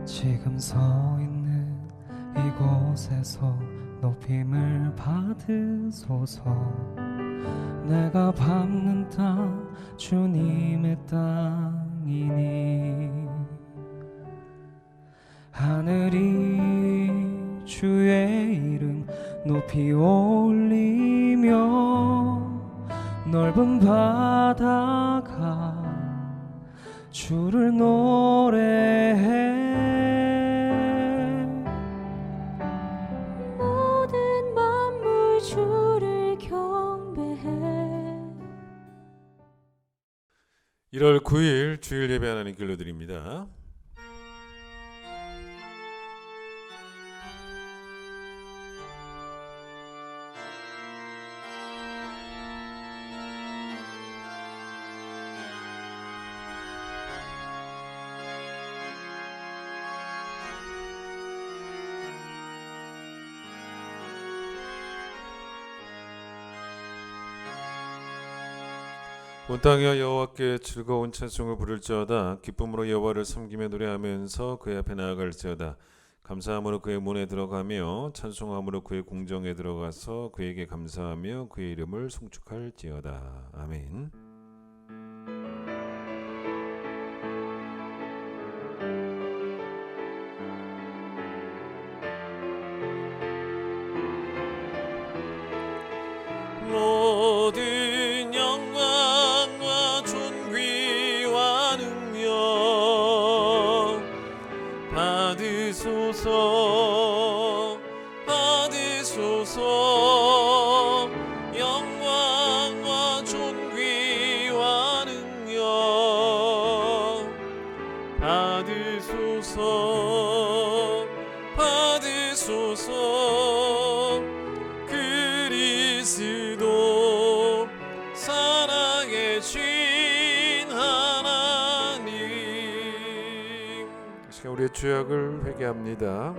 지금 서 있는 이곳에서 높임을 받으소서. 내가 밟는 땅 주님의 땅이니 하늘이 주의 이름 높이 올리며 넓은 바다가 주를 노래해. 모든 만물 주를 경배해. 1월 9일 주일 예배 하나님 길로 드립니다. 온 땅이여 여호와께 즐거운 찬송을 부를지어다. 기쁨으로 여호와를 섬기며 노래하면서 그의 앞에 나아갈지어다. 감사함으로 그의 문에 들어가며 찬송함으로 그의 궁정에 들어가서 그에게 감사하며 그의 이름을 송축할지어다. 아멘. 모든 영광과 존귀와 능력 받으소서, 받으소서. 영광과 존귀와 능력 받으소서, 받으소서. 그리스도 사랑의 신 하나님. 이 시간 우리의 죄악을 회개합니다.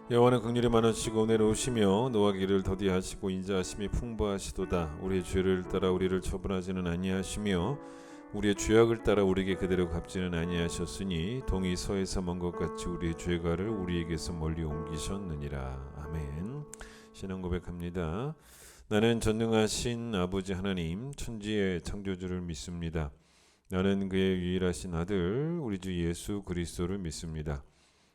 여호와는 긍휼이 많으시고 은혜로우시며 노하기를 더디하시고 인자하심이 풍부하시도다. 우리의 죄를 따라 우리를 처분하지는 아니하시며 우리의 죄악을 따라 우리에게 그대로 갚지는 아니하셨으니 동이 서에서 먼 것 같이 우리의 죄가를 우리에게서 멀리 옮기셨느니라. 아멘. 신앙 고백합니다. 나는 전능하신 아버지 하나님 천지의 창조주를 믿습니다. 나는 그의 유일하신 아들 우리 주 예수 그리스도를 믿습니다.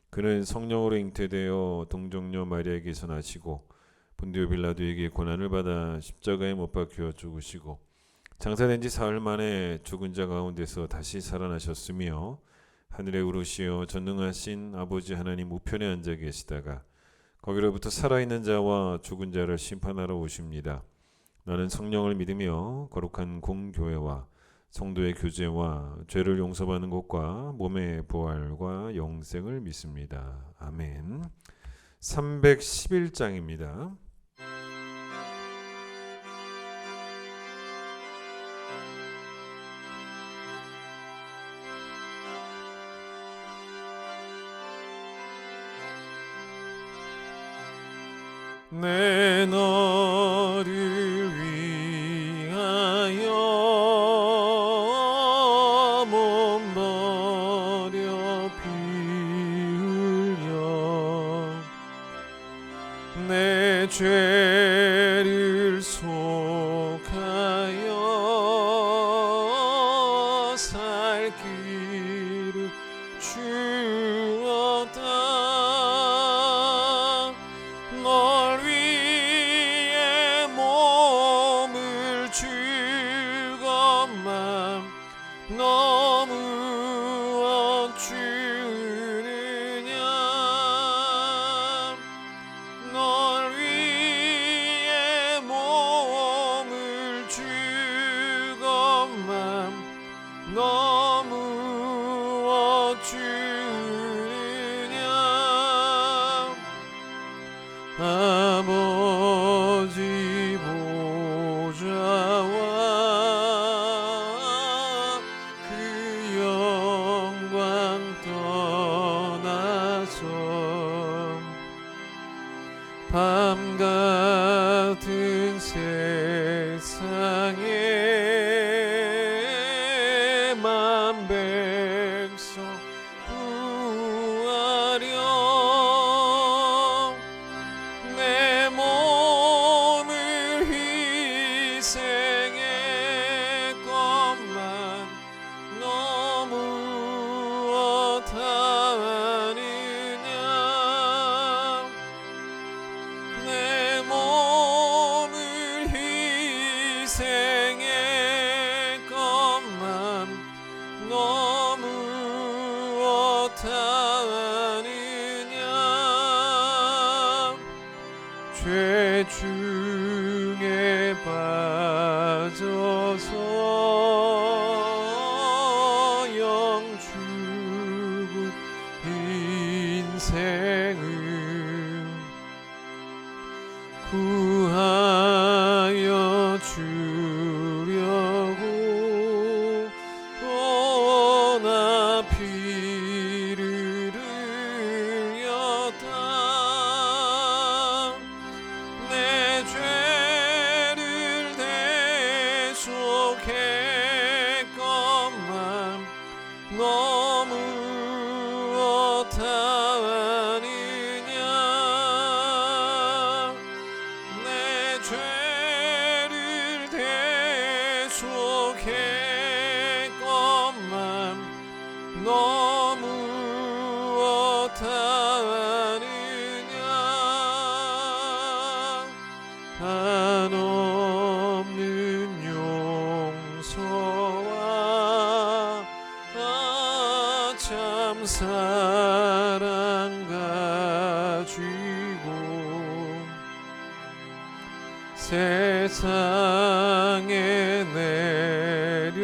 그는 성령으로 잉태되어 동정녀 마리아에게서 나시고 본디오 빌라도에게 고난을 받아 십자가에 못 박혀 죽으시고 장사된 지 사흘 만에 죽은 자 가운데서 다시 살아나셨으며 하늘에 오르시어 전능하신 아버지 하나님 우편에 앉아 계시다가 거기로부터 살아있는 자와 죽은 자를 심판하러 오십니다. 나는 성령을 믿으며 거룩한 공교회와 성도의 교제와 죄를 용서받는 것과 몸의 부활과 영생을 믿습니다. 아멘. 311장입니다. 내 너를 위하여 몸 버려 피 흘려 내 죄를 속하여 살 길을 주었다. 널 위해 같은 세상에 만 백성 구하려 내 몸을 희생했건만 너무 어떠하느냐 내 몸을 희생했건만 너무 어떠하느냐 죄 중에 빠져서 영 죽은 인생을 구하여 주려고 나 피를 흘렸다 내 죄를 대속했건만 너무 어떠하느냐 내 죄를 대속했건만 너무 어떠하느냐 한없는 용서와 참 사랑 가지고 세상에 내려와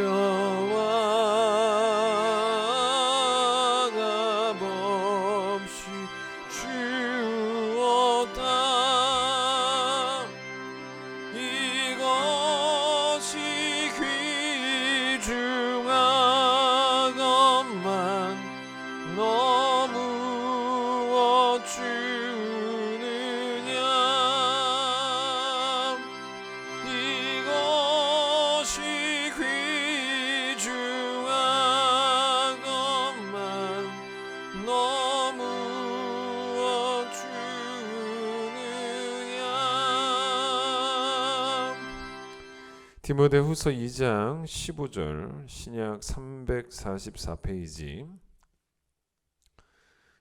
값없이 주었다 이것이 귀중하건만 너무 어쭈느냐 이것이 귀중하건만 너무 어쭈느냐 디모데후서 2장 15절 신약 344페이지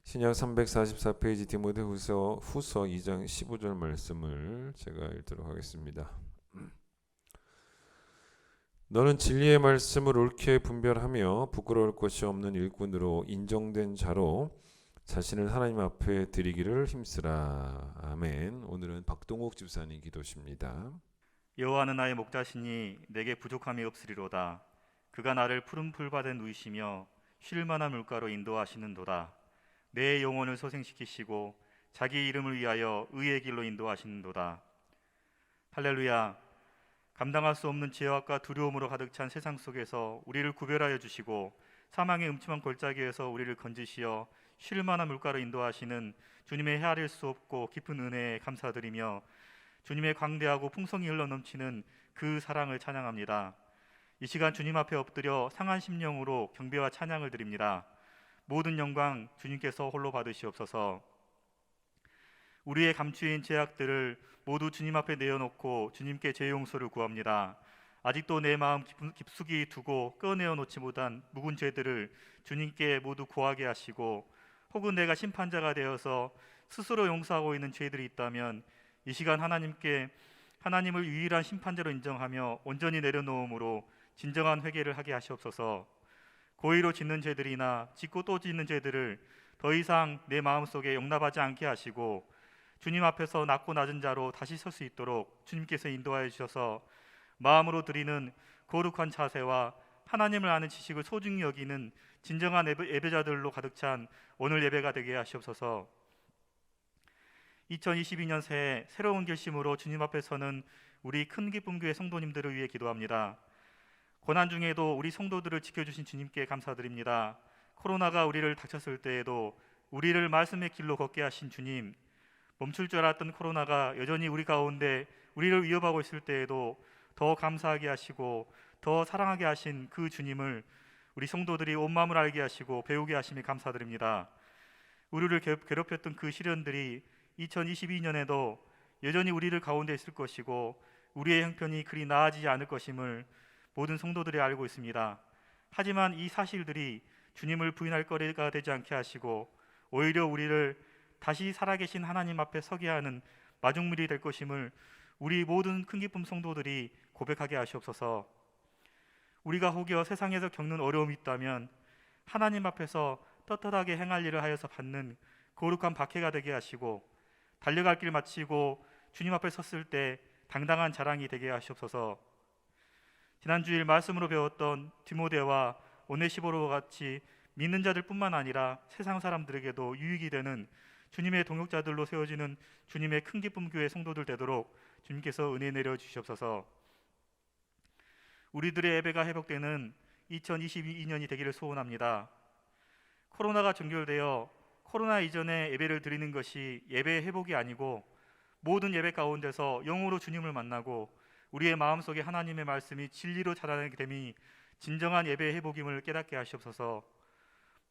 신약 344페이지 디모데후서 2장 15절 말씀을 제가 읽도록 하겠습니다. 너는 진리의 말씀을 옳게 분별하며 부끄러울 것이 없는 일꾼으로 인정된 자로 자신을 하나님 앞에 드리기를 힘쓰라. 아멘. 오늘은 박동욱 집사님 기도십니다. 여호와는 나의 목자시니 내게 부족함이 없으리로다. 그가 나를 푸른 풀밭에 누이시며 쉴 만한 물가로 인도하시는도다. 내 영혼을 소생시키시고 자기 이름을 위하여 의의 길로 인도하시는도다. 할렐루야. 감당할 수 없는 죄악과 두려움으로 가득 찬 세상 속에서 우리를 구별하여 주시고 사망의 음침한 골짜기에서 우리를 건지시어 쉴 만한 물가로 인도하시는 주님의 헤아릴 수 없고 깊은 은혜에 감사드리며 주님의 광대하고 풍성이 흘러넘치는 그 사랑을 찬양합니다. 이 시간 주님 앞에 엎드려 상한 심령으로 경배와 찬양을 드립니다. 모든 영광 주님께서 홀로 받으시옵소서. 우리의 감추인 죄악들을 모두 주님 앞에 내어놓고 주님께 죄 용서를 구합니다. 아직도 내 마음 깊숙이 두고 꺼내어 놓지 못한 묵은 죄들을 주님께 모두 구하게 하시고 혹은 내가 심판자가 되어서 스스로 용서하고 있는 죄들이 있다면 이 시간 하나님께 하나님을 유일한 심판자로 인정하며 온전히 내려놓음으로 진정한 회개를 하게 하시옵소서. 고의로 짓는 죄들이나 짓고 또 짓는 죄들을 더 이상 내 마음속에 용납하지 않게 하시고 주님 앞에서 낮고 낮은 자로 다시 설 수 있도록 주님께서 인도하여 주셔서 마음으로 드리는 거룩한 자세와 하나님을 아는 지식을 소중히 여기는 진정한 예배자들로 가득 찬 오늘 예배가 되게 하시옵소서. 2022년 새해 새로운 결심으로 주님 앞에 서는 우리 큰 기쁨 교회 성도님들을 위해 기도합니다. 고난 중에도 우리 성도들을 지켜주신 주님께 감사드립니다. 코로나가 우리를 닥쳤을 때에도 우리를 말씀의 길로 걷게 하신 주님, 멈출 줄 알았던 코로나가 여전히 우리 가운데 우리를 위협하고 있을 때에도 더 감사하게 하시고 더 사랑하게 하신 그 주님을 우리 성도들이 온 마음을 알게 하시고 배우게 하심에 감사드립니다. 우리를 괴롭혔던 그 시련들이 2022년에도 여전히 우리를 가운데 있을 것이고 우리의 형편이 그리 나아지지 않을 것임을 모든 성도들이 알고 있습니다. 하지만 이 사실들이 주님을 부인할 거리가 되지 않게 하시고 오히려 우리를 다시 살아계신 하나님 앞에 서게 하는 마중물이 될 것임을 우리 모든 큰 기쁨 성도들이 고백하게 하시옵소서. 우리가 혹여 세상에서 겪는 어려움이 있다면 하나님 앞에서 떳떳하게 행할 일을 하여서 받는 거룩한 박해가 되게 하시고 달려갈 길 마치고 주님 앞에 섰을 때 당당한 자랑이 되게 하시옵소서. 지난 주일 말씀으로 배웠던 디모데와 오네시보로와 같이 믿는 자들뿐만 아니라 세상 사람들에게도 유익이 되는 주님의 동역자들로 세워지는 주님의 큰 기쁨 교회 성도들 되도록 주님께서 은혜 내려 주시옵소서. 우리들의 예배가 회복되는 2022년이 되기를 소원합니다. 코로나가 종결되어 코로나 이전에 예배를 드리는 것이 예배의 회복이 아니고 모든 예배 가운데서 영으로 주님을 만나고 우리의 마음속에 하나님의 말씀이 진리로 자라나게 됨이 진정한 예배의 회복임을 깨닫게 하시옵소서.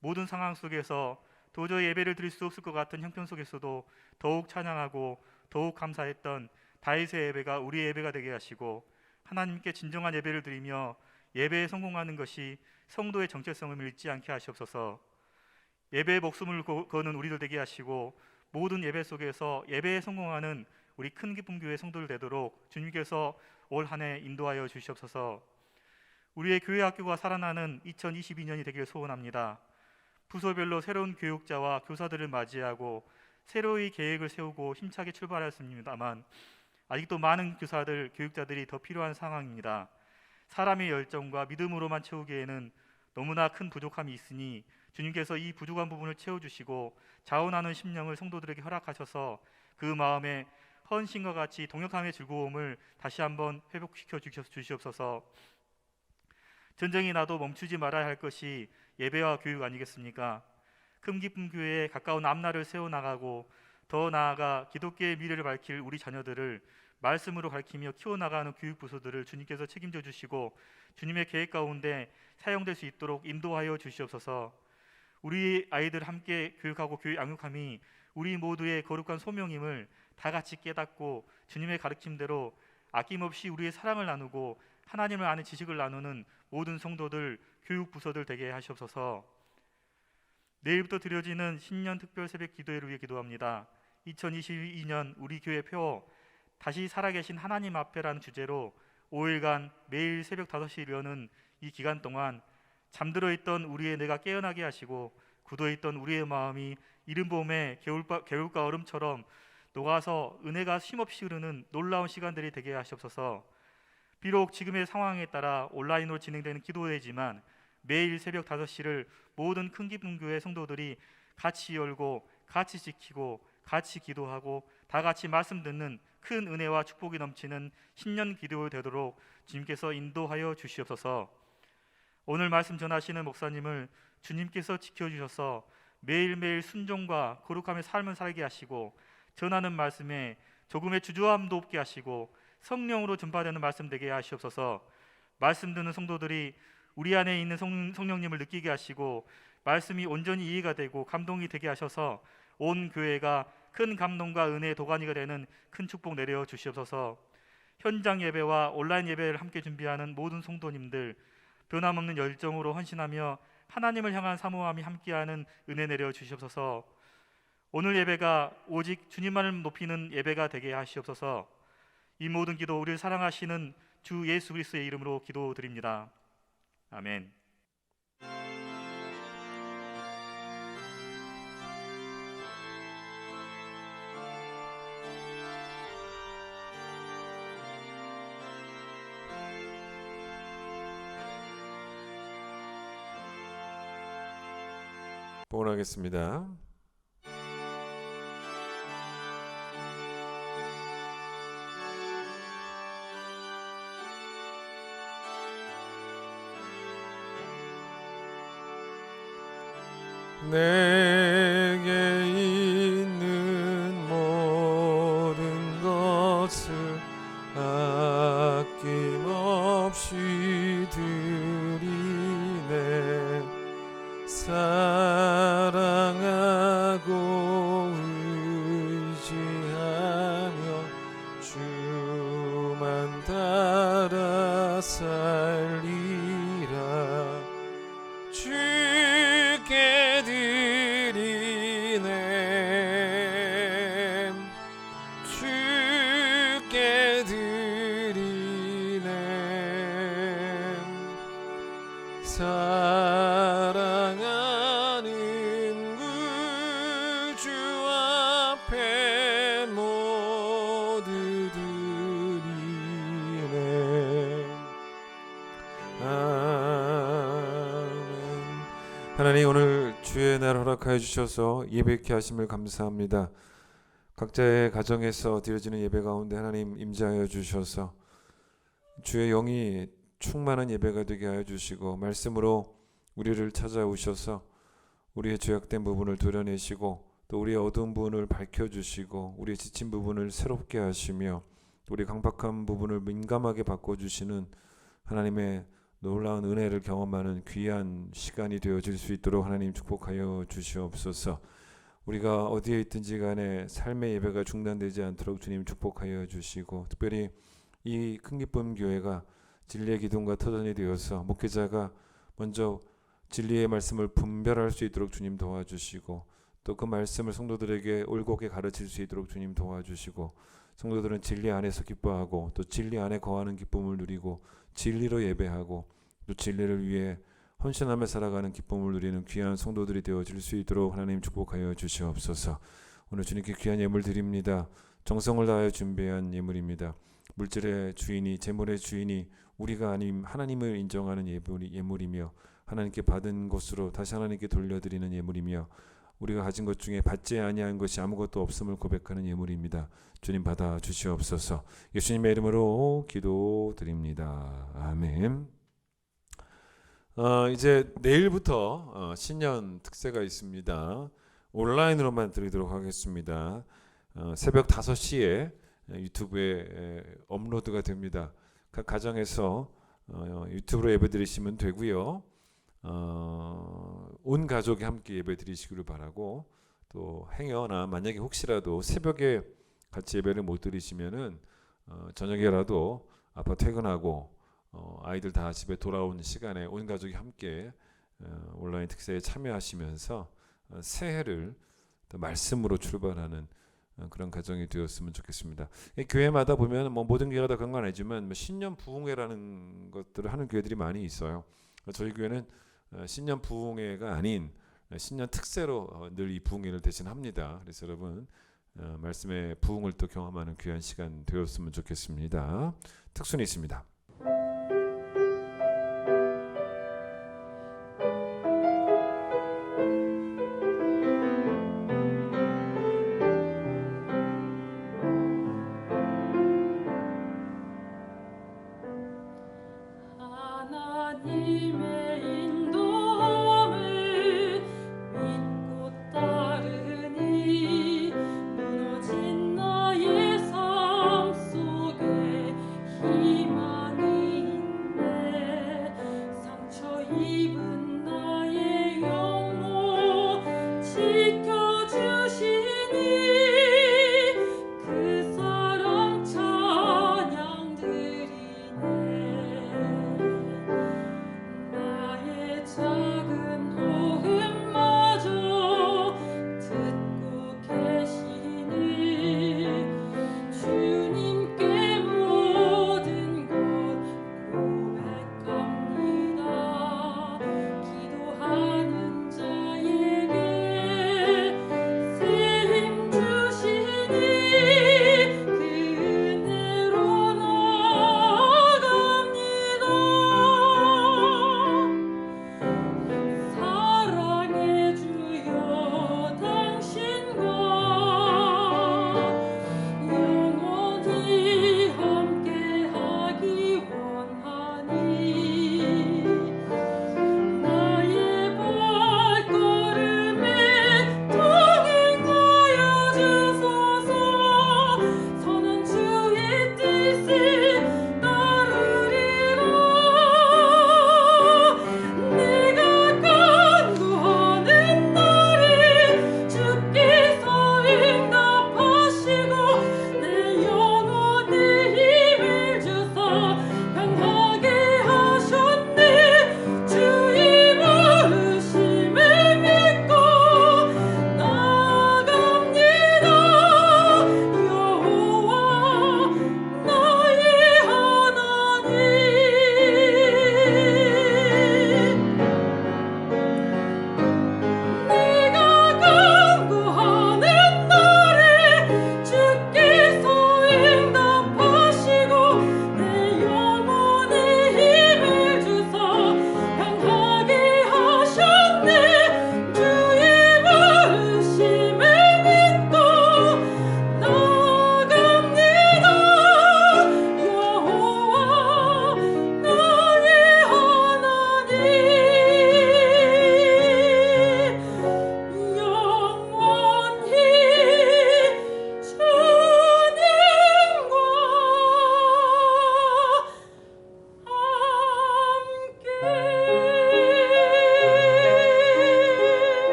모든 상황 속에서 도저히 예배를 드릴 수 없을 것 같은 형편 속에서도 더욱 찬양하고 더욱 감사했던 다윗의 예배가 우리의 예배가 되게 하시고 하나님께 진정한 예배를 드리며 예배에 성공하는 것이 성도의 정체성을 잃지 않게 하시옵소서. 예배에 목숨을 거는 우리들 되게 하시고 모든 예배 속에서 예배에 성공하는 우리 큰 기쁨 교회 성도들 되도록 주님께서 올 한 해 인도하여 주시옵소서. 우리의 교회 학교가 살아나는 2022년이 되길 소원합니다. 부서별로 새로운 교육자와 교사들을 맞이하고 새로이 계획을 세우고 힘차게 출발했습니다만 아직도 많은 교사들, 교육자들이 더 필요한 상황입니다. 사람의 열정과 믿음으로만 채우기에는 너무나 큰 부족함이 있으니 주님께서 이 부족한 부분을 채워주시고 자원하는 심령을 성도들에게 허락하셔서 그 마음에 헌신과 같이 동역함의 즐거움을 다시 한번 회복시켜 주시옵소서. 전쟁이 나도 멈추지 말아야 할 것이 예배와 교육 아니겠습니까? 큰 기쁨 교회에 가까운 앞날을 세워나가고 더 나아가 기독교의 미래를 밝힐 우리 자녀들을 말씀으로 가르치며 키워나가는 교육 부서들을 주님께서 책임져 주시고 주님의 계획 가운데 사용될 수 있도록 인도하여 주시옵소서. 우리 아이들 함께 교육하고 교육 양육함이 우리 모두의 거룩한 소명임을 다 같이 깨닫고 주님의 가르침대로 아낌없이 우리의 사랑을 나누고 하나님을 아는 지식을 나누는 모든 성도들, 교육 부서들 되게 하시옵소서. 내일부터 드려지는 신년 특별 새벽 기도회를 위해 기도합니다. 2022년 우리 교회 표 다시 살아계신 하나님 앞에라는 주제로 5일간 매일 새벽 5시에 이르는 이 기간 동안 잠들어 있던 우리의 뇌가 깨어나게 하시고 굳어 있던 우리의 마음이 이른 봄의 겨울과 얼음처럼 녹아서 은혜가 쉼없이 흐르는 놀라운 시간들이 되게 하시옵소서. 비록 지금의 상황에 따라 온라인으로 진행되는 기도회지만 매일 새벽 5시를 모든 큰 기쁨 교회 성도들이 같이 열고 같이 지키고 같이 기도하고 다 같이 말씀 듣는 큰 은혜와 축복이 넘치는 신년 기도회 되도록 주님께서 인도하여 주시옵소서. 오늘 말씀 전하시는 목사님을 주님께서 지켜주셔서 매일매일 순종과 거룩함의 삶을 살게 하시고 전하는 말씀에 조금의 주저함도 없게 하시고 성령으로 전파되는 말씀 되게 하시옵소서. 말씀 듣는 성도들이 우리 안에 있는 성령님을 느끼게 하시고 말씀이 온전히 이해가 되고 감동이 되게 하셔서 온 교회가 큰 감동과 은혜의 도가니가 되는 큰 축복 내려 주시옵소서. 현장 예배와 온라인 예배를 함께 준비하는 모든 성도님들 변함없는 열정으로 헌신하며 하나님을 향한 사모함이 함께하는 은혜 내려 주시옵소서. 오늘 예배가 오직 주님만을 높이는 예배가 되게 하시옵소서. 이 모든 기도 우리를 사랑하시는 주 예수 그리스도의 이름으로 기도드립니다. 아멘. 봉헌하겠습니다. 내게 있는 아낌없이 드리네. 사랑하고 의지하며 주만 따라 살리라. 주께 드리네. 주께 드리네. 사랑하는 구주 앞에 모두 드리네. 아멘. 하나님, 오늘 주의 날 허락하여 주셔서 예배케 하심을 감사합니다. 각자의 가정에서 드려지는 예배 가운데 하나님 임재하여 주셔서 주의 영이 충만한 예배가 되게 하여 주시고, 말씀으로 우리를 찾아오셔서 우리의 죄악된 부분을 도려내시고, 또 우리의 어두운 부분을 밝혀주시고, 우리의 지친 부분을 새롭게 하시며, 우리 강박한 부분을 민감하게 바꿔주시는 하나님의 놀라운 은혜를 경험하는 귀한 시간이 되어질 수 있도록 하나님 축복하여 주시옵소서. 우리가 어디에 있든지 간에 삶의 예배가 중단되지 않도록 주님 축복하여 주시고, 특별히 이 큰기쁨 교회가 진리의 기둥과 터전이 되어서 목회자가 먼저 진리의 말씀을 분별할 수 있도록 주님 도와주시고, 또 그 말씀을 성도들에게 올곧게 가르칠 수 있도록 주님 도와주시고, 성도들은 진리 안에서 기뻐하고 또 진리 안에 거하는 기쁨을 누리고 진리로 예배하고 또 진리를 위해 헌신하며 살아가는 기쁨을 누리는 귀한 성도들이 되어질 수 있도록 하나님 축복하여 주시옵소서. 오늘 주님께 귀한 예물 드립니다. 정성을 다하여 준비한 예물입니다. 물질의 주인이, 재물의 주인이 우리가 아님 하나님을 인정하는 예물이며, 하나님께 받은 것으로 다시 하나님께 돌려드리는 예물이며, 우리가 가진 것 중에 받지 아니한 것이 아무것도 없음을 고백하는 예물입니다. 주님 받아 주시옵소서. 예수님의 이름으로 기도드립니다. 아멘. 이제 내일부터 신년 특세가 있습니다. 온라인으로만 드리도록 하겠습니다. 새벽 5시에 유튜브에 업로드가 됩니다. 각 가정에서 유튜브로 예배 드리시면 되고요. 온 가족이 함께 예배 드리시기를 바라고, 또 행여나 만약에 혹시라도 새벽에 같이 예배를 못 드리시면은 저녁에라도 아빠 퇴근하고 아이들 다 집에 돌아오는 시간에 온 가족이 함께 온라인 특세에 참여하시면서 새해를 또 말씀으로 출발하는 그런 가정이 되었으면 좋겠습니다. 교회마다 보면 뭐 모든 교회가 다 그런 건 아니지만 신년 부흥회라는 것들을 하는 교회들이 많이 있어요. 저희 교회는 신년 부흥회가 아닌 신년 특세로 늘 이 부흥회를 대신합니다. 그래서 여러분 말씀의 부흥을 또 경험하는 귀한 시간 되었으면 좋겠습니다. 특순이 있습니다. 무너진 나의 삶 속에 희망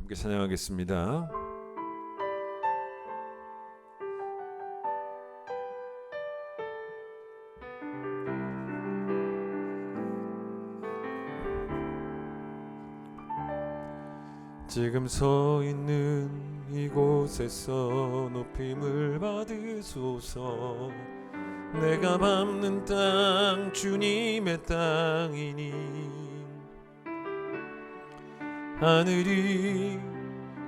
함께 찬양하겠습니다. 지금 서 있는 이곳에서 높임을 받으소서. 내가 밟는 땅 주님의 땅이니 하늘이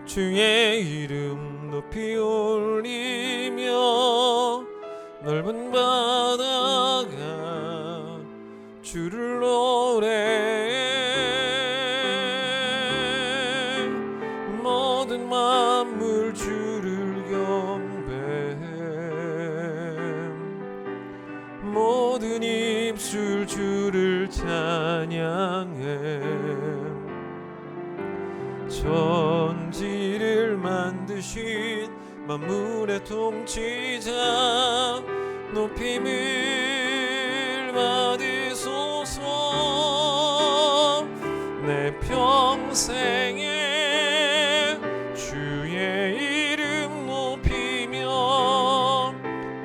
주의 이름 높이 올리며 넓은 바다가 주를 노래해 모든 만물 주를 경배해 모든 입술 주를 찬양해 천지를 만드신 만물의 통치자 높임을 받으소서. 내 평생에 주의 이름 높이며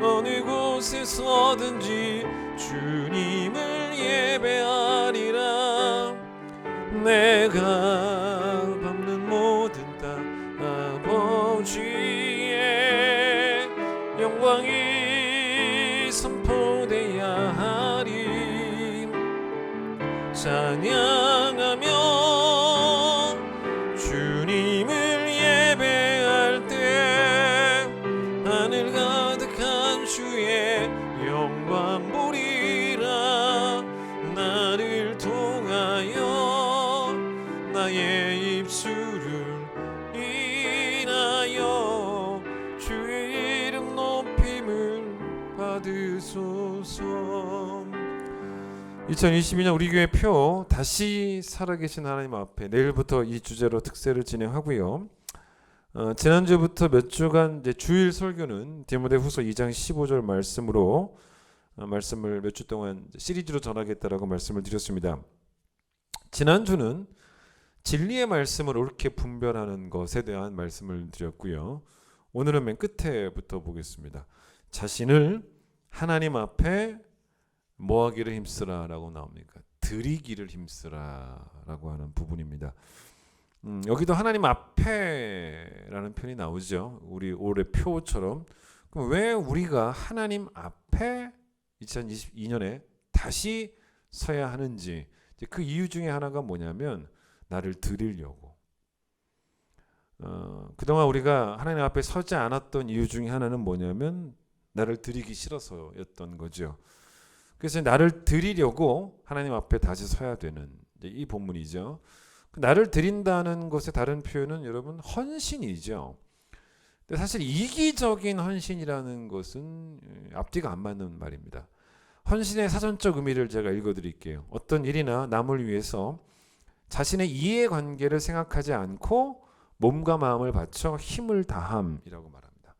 어느 곳에서든지 주님을 예배하리라. 내가 밟는 모든 땅 아버지의 영광이 선포되어야 하리. 찬양하며 주님을 예배할 때 하늘 가득한 주의 영광 보리라. 나를 통하여 나의 입술을 인하여 주의 이름 높임을 받으소서. 2022년 우리 교회 표 다시 살아계신 하나님 앞에 내일부터 이 주제로 특세를 진행하고요. 지난주부터 몇 주간 이제 주일 설교는 디모데후서 2장 15절 말씀으로 말씀을 몇 주 동안 시리즈로 전하겠다라고 말씀을 드렸습니다. 지난주는 진리의 말씀을 옳게 분별하는 것에 대한 말씀을 드렸고요. 오늘은 맨 끝에부터 보겠습니다. 자신을 하나님 앞에 뭐하기를 힘쓰라 라고 나옵니까? 드리기를 힘쓰라 라고 하는 부분입니다. 여기도 하나님 앞에 라는 표현이 나오죠. 우리 올해 표처럼. 그럼 왜 우리가 하나님 앞에 2022년에 다시 서야 하는지, 그 이유 중에 하나가 뭐냐면 나를 드리려고. 그동안 우리가 하나님 앞에 서지 않았던 이유 중에 하나는 뭐냐면 나를 드리기 싫어서였던 거죠. 그래서 나를 드리려고 하나님 앞에 다시 서야 되는 이 본문이죠. 나를 드린다는 것의 다른 표현은 여러분 헌신이죠. 근데 사실 이기적인 헌신이라는 것은 앞뒤가 안 맞는 말입니다. 헌신의 사전적 의미를 제가 읽어드릴게요. 어떤 일이나 남을 위해서 자신의 이해관계를 생각하지 않고 몸과 마음을 바쳐 힘을 다함이라고 말합니다.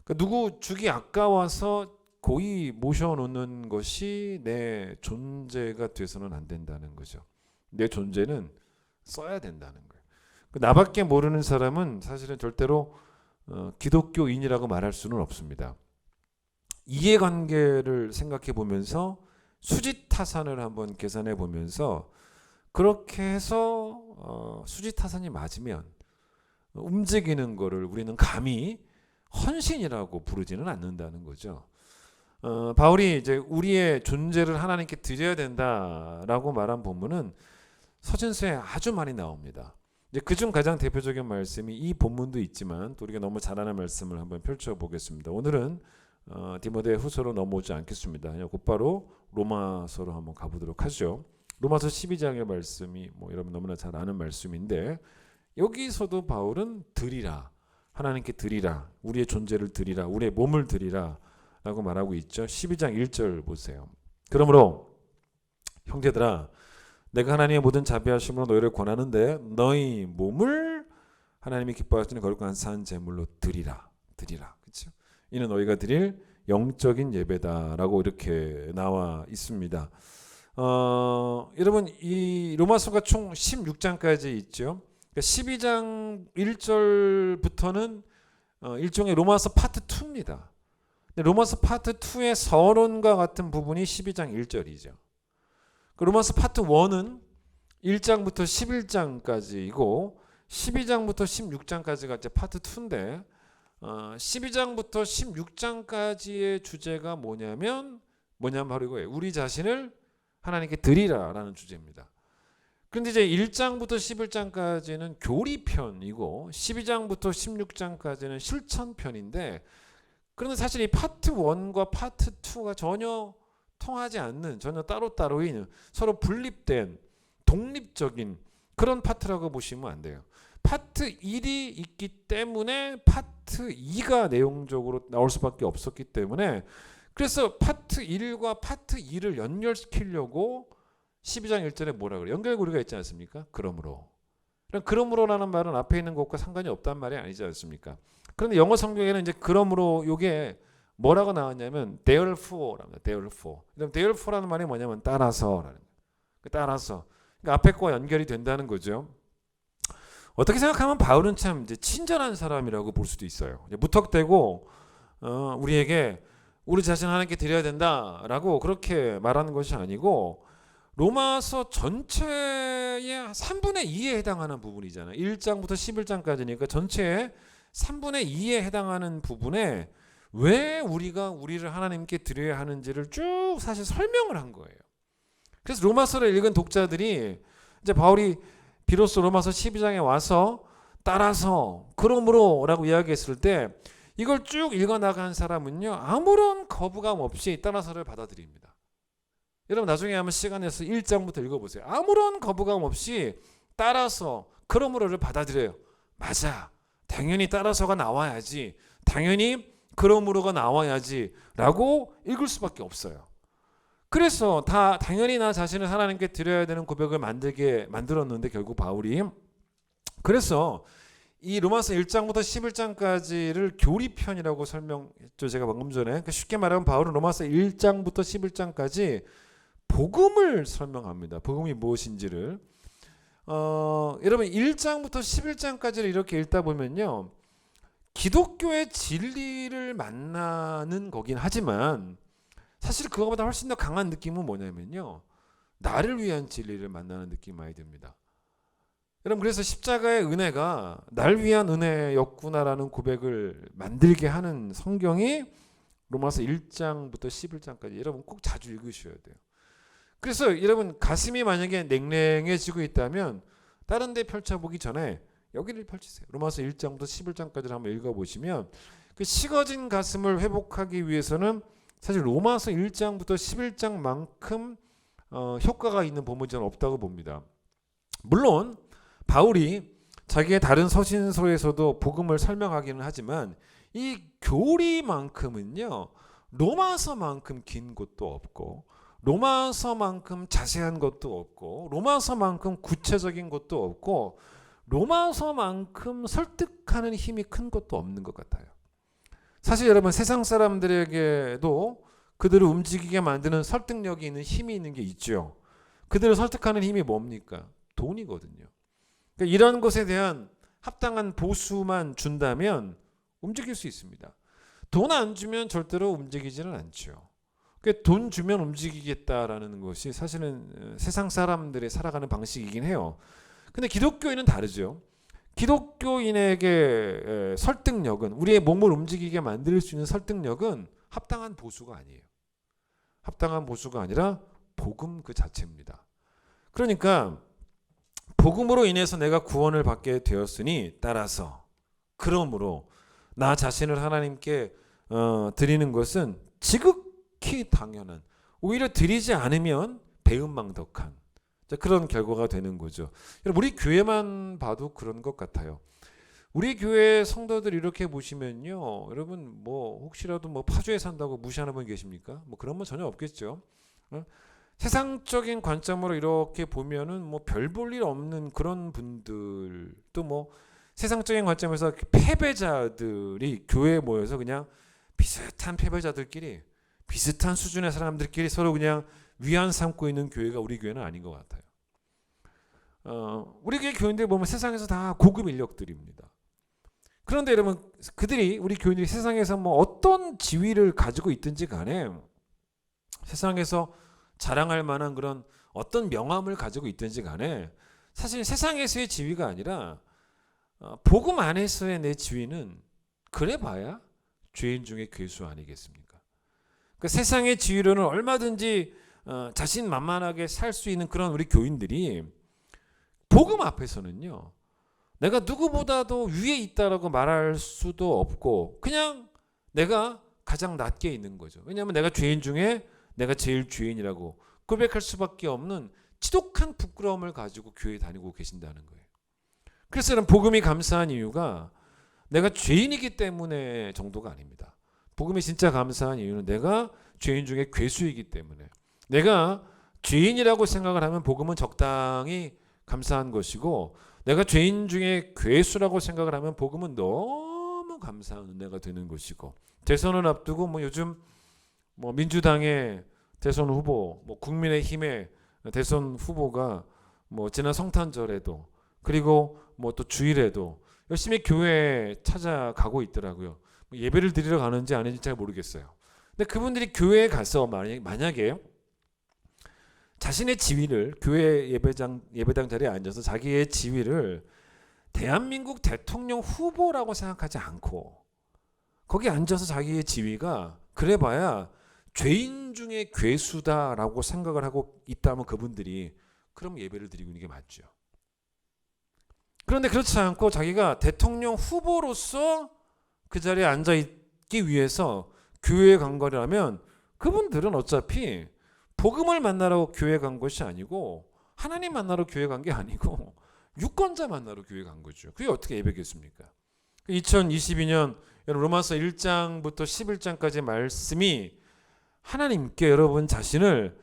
그러니까 누구 주기 아까워서 고이 모셔놓는 것이 내 존재가 돼서는 안 된다는 거죠. 내 존재는 써야 된다는 거예요. 나밖에 모르는 사람은 사실은 절대로 기독교인이라고 말할 수는 없습니다. 이해관계를 생각해 보면서 수지타산을 한번 계산해 보면서 그렇게 해서 수지타산이 맞으면 움직이는 거를 우리는 감히 헌신이라고 부르지는 않는다는 거죠. 바울이 이제 우리의 존재를 하나님께 드려야 된다라고 말한 본문은 서신서에 아주 많이 나옵니다. 이제 그중 가장 대표적인 말씀이 이 본문도 있지만 또 우리가 너무 잘 아는 말씀을 한번 펼쳐보겠습니다. 오늘은 디모데후서로 넘어오지 않겠습니다. 그냥 곧바로 로마서로 한번 가보도록 하죠. 로마서 12장의 말씀이 여러분 너무나 잘 아는 말씀인데 여기서도 바울은 드리라, 하나님께 드리라, 우리의 존재를 드리라, 우리의 몸을 드리라 라고 말하고 있죠. 12장 1절 보세요. 그러므로 형제들아 내가 하나님의 모든 자비하심으로 너희를 권하는데 너희 몸을 하나님이 기뻐하시는 거룩한 산 제물로 드리라. 그렇죠? 이는 너희가 드릴 영적인 예배다라고 이렇게 나와 있습니다. 여러분 이 로마서가 총 16장까지 있죠. 그러니까 12장 1절부터는 일종의 로마서 파트 2입니다. 로마서 파트 2의 서론과 같은 부분이 12장 1절이죠. 로마서 파트 1은 1장부터 11장까지이고 12장부터 16장까지가 이제 파트 2인데 12장부터 16장까지의 주제가 뭐냐면 바로 이거예요. 우리 자신을 하나님께 드리라라는 주제입니다. 그런데 이제 1장부터 11장까지는 교리편이고 12장부터 16장까지는 실천편인데, 그런데 사실 이 파트 1과 파트 2가 전혀 통하지 않는, 전혀 따로따로인, 서로 분립된 독립적인 그런 파트라고 보시면 안 돼요. 파트 1이 있기 때문에 파트 2가 내용적으로 나올 수밖에 없었기 때문에, 그래서 파트 1과 파트 2를 연결시키려고 12장 1절에 뭐라 그래요? 연결고리가 있지 않습니까? 그러므로라는 말은 앞에 있는 것과 상관이 없단 말이 아니지 않습니까? 그런데 영어 성경에는 이제 그러므로 요게 뭐라고 나왔냐면 therefore랍니다. therefore라는 말이 뭐냐면 따라서라는 거예요. 따라서. 그러니까 앞에 거와 연결이 된다는 거죠. 어떻게 생각하면 바울은 참 이제 친절한 사람이라고 볼 수도 있어요. 무턱대고 우리에게 우리 자신 하나님께 드려야 된다라고 그렇게 말하는 것이 아니고, 로마서 전체의 3분의 2에 해당하는 부분이잖아요. 1장부터 11장까지니까 전체의 3분의 2에 해당하는 부분에 왜 우리가 우리를 하나님께 드려야 하는지를 쭉 사실 설명을 한 거예요. 그래서 로마서를 읽은 독자들이 이제 바울이 비로소 로마서 12장에 와서 따라서 그러므로라고 이야기했을 때 이걸 쭉 읽어나간 사람은요, 아무런 거부감 없이 따라서를 받아들입니다. 여러분 나중에 한번 시간 내서 1장부터 읽어보세요. 아무런 거부감 없이 따라서 그러므로를 받아들여요. 맞아, 당연히 따라서가 나와야지, 당연히 그러므로가 나와야지 라고 읽을 수밖에 없어요. 그래서 다 당연히 나 자신을 하나님께 드려야 되는 고백을 만들었는데, 결국 바울이 그래서 이 로마서 1장부터 11장까지를 교리편이라고 설명했죠. 제가 방금 전에. 쉽게 말하면 바울은 로마서 1장부터 11장까지 복음을 설명합니다. 복음이 무엇인지를. 여러분 1장부터 11장까지를 이렇게 읽다 보면요, 기독교의 진리를 만나는 거긴 하지만 사실 그거보다 훨씬 더 강한 느낌은 뭐냐면요, 나를 위한 진리를 만나는 느낌이 많이 듭니다. 여러분 그래서 십자가의 은혜가 날 위한 은혜였구나라는 고백을 만들게 하는 성경이 로마서 1장부터 11장까지 여러분 꼭 자주 읽으셔야 돼요. 그래서 여러분 가슴이 만약에 냉랭해지고 있다면 다른 데 펼쳐보기 전에 여기를 펼치세요. 로마서 1장부터 11장까지를 한번 읽어보시면 그 식어진 가슴을 회복하기 위해서는 사실 로마서 1장부터 11장만큼 효과가 있는 본문은 없다고 봅니다. 물론 바울이 자기의 다른 서신서에서도 복음을 설명하기는 하지만 이 교리만큼은요, 로마서만큼 긴 것도 없고 로마서만큼 자세한 것도 없고 로마서만큼 구체적인 것도 없고 로마서만큼 설득하는 힘이 큰 것도 없는 것 같아요. 사실 여러분 세상 사람들에게도 그들을 움직이게 만드는 설득력이 있는 힘이 있는 게 있죠. 그들을 설득하는 힘이 뭡니까? 돈이거든요. 그러니까 이런 것에 대한 합당한 보수만 준다면 움직일 수 있습니다. 돈 안 주면 절대로 움직이지는 않죠. 그러니까 돈 주면 움직이겠다라는 것이 사실은 세상 사람들의 살아가는 방식이긴 해요. 근데 기독교인은 다르죠. 기독교인에게 설득력은, 우리의 몸을 움직이게 만들 수 있는 설득력은 합당한 보수가 아니에요. 합당한 보수가 아니라 복음 그 자체입니다. 그러니까 복음으로 인해서 내가 구원을 받게 되었으니 따라서 그러므로 나 자신을 하나님께 드리는 것은 지극히 당연한, 오히려 드리지 않으면 배은망덕한 그런 결과가 되는 거죠. 우리 교회만 봐도 그런 것 같아요. 우리 교회 성도들 이렇게 보시면요, 여러분 뭐 혹시라도 뭐 파주에 산다고 무시하는 분 계십니까? 뭐 그런 분 전혀 없겠죠. 세상적인 관점으로 이렇게 보면은 뭐 별 볼 일 없는 그런 분들, 또 뭐 세상적인 관점에서 패배자들이 교회에 모여서 그냥 비슷한 패배자들끼리, 비슷한 수준의 사람들끼리 서로 그냥 위안 삼고 있는 교회가 우리 교회는 아닌 것 같아요. 우리 교회 교인들 보면 세상에서 다 고급 인력들입니다. 그런데 여러분 그들이 우리 교인들이 세상에서 뭐 어떤 지위를 가지고 있든지 간에 세상에서 자랑할 만한 그런 어떤 명함을 가지고 있든지 간에 사실 세상에서의 지위가 아니라 복음 안에서의 내 지위는 그래봐야 죄인 중에 괴수 아니겠습니까? 그 세상의 지위로는 얼마든지 자신만만하게 살 수 있는 그런 우리 교인들이 복음 앞에서는요, 내가 누구보다도 위에 있다라고 말할 수도 없고 그냥 내가 가장 낮게 있는 거죠. 왜냐하면 내가 죄인 중에 내가 제일 죄인이라고 고백할 수밖에 없는 지독한 부끄러움을 가지고 교회에 다니고 계신다는 거예요. 그래서 여러분 복음이 감사한 이유가 내가 죄인이기 때문에 정도가 아닙니다. 복음이 진짜 감사한 이유는 내가 죄인 중에 괴수이기 때문에, 내가 죄인이라고 생각을 하면 복음은 적당히 감사한 것이고, 내가 죄인 중에 괴수라고 생각을 하면 복음은 너무 감사한 은혜가 되는 것이고, 대선을 앞두고 뭐 요즘 뭐 민주당의 대선 후보, 뭐 국민의힘의 대선 후보가 뭐 지난 성탄절에도 그리고 뭐 또 주일에도 열심히 교회에 찾아가고 있더라고요. 예배를 드리러 가는지 아닌지 잘 모르겠어요. 근데 그분들이 교회에 가서 만약에 자신의 지위를 교회 예배당 자리에 앉아서 자기의 지위를 대한민국 대통령 후보라고 생각하지 않고 거기 앉아서 자기의 지위가 그래봐야 죄인 중에 괴수다라고 생각을 하고 있다면 그분들이 그럼 예배를 드리고 있는 게 맞죠. 그런데 그렇지 않고 자기가 대통령 후보로서 그 자리에 앉아 있기 위해서 교회에 간 거라면 그분들은 어차피 복음을 만나러 교회 간 것이 아니고 하나님 만나러 교회 간 게 아니고 유권자 만나러 교회 간 거죠. 그게 어떻게 예배겠습니까? 2022년 로마서 1장부터 11장까지 말씀이 하나님께 여러분 자신을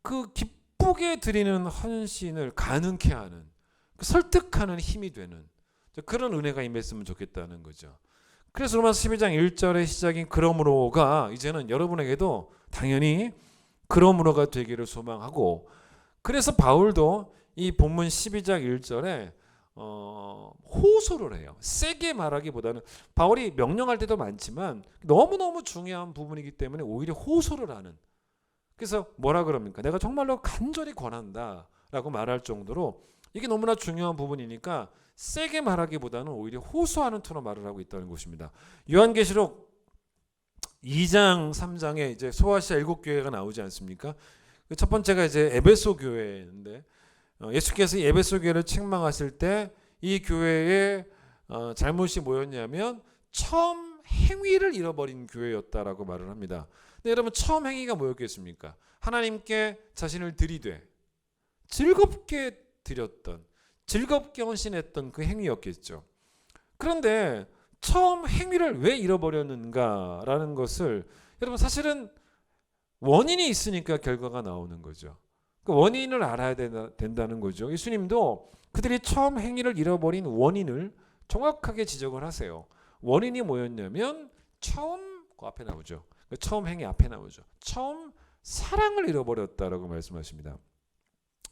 그 기쁘게 드리는 헌신을 가능케 하는, 설득하는 힘이 되는 그런 은혜가 임했으면 좋겠다는 거죠. 그래서 로마서 12장 1절의 시작인 그러므로가 이제는 여러분에게도 당연히 그러므로가 되기를 소망하고, 그래서 바울도 이 본문 12장 1절에 호소를 해요. 세게 말하기보다는 바울이 명령할 때도 많지만 너무너무 중요한 부분이기 때문에 오히려 호소를 하는, 그래서 뭐라 그럽니까? 내가 정말로 간절히 권한다 라고 말할 정도로 이게 너무나 중요한 부분이니까 세게 말하기보다는 오히려 호소하는 톤으로 말을 하고 있다는 것입니다. 요한계시록 2장 3장에 이제 소아시아 7교회가 나오지 않습니까? 첫 번째가 이제 에베소 교회인데 예수께서 이 에베소 교회를 책망하실 때 이 교회에 잘못이 뭐였냐면 처음 행위를 잃어버린 교회였다라고 말을 합니다. 근데 여러분 처음 행위가 뭐였겠습니까? 하나님께 자신을 들이되 즐겁게 드렸던, 즐겁게 헌신했던 그 행위였겠죠. 그런데 처음 행위를 왜 잃어버렸는가라는 것을 여러분 사실은 원인이 있으니까 결과가 나오는 거죠. 그 원인을 알아야 된다는 거죠. 예수님도 그들이 처음 행위를 잃어버린 원인을 정확하게 지적을 하세요. 원인이 뭐였냐면 처음 그 앞에 나오죠. 처음 행위 앞에 나오죠. 처음 사랑을 잃어버렸다라고 말씀하십니다.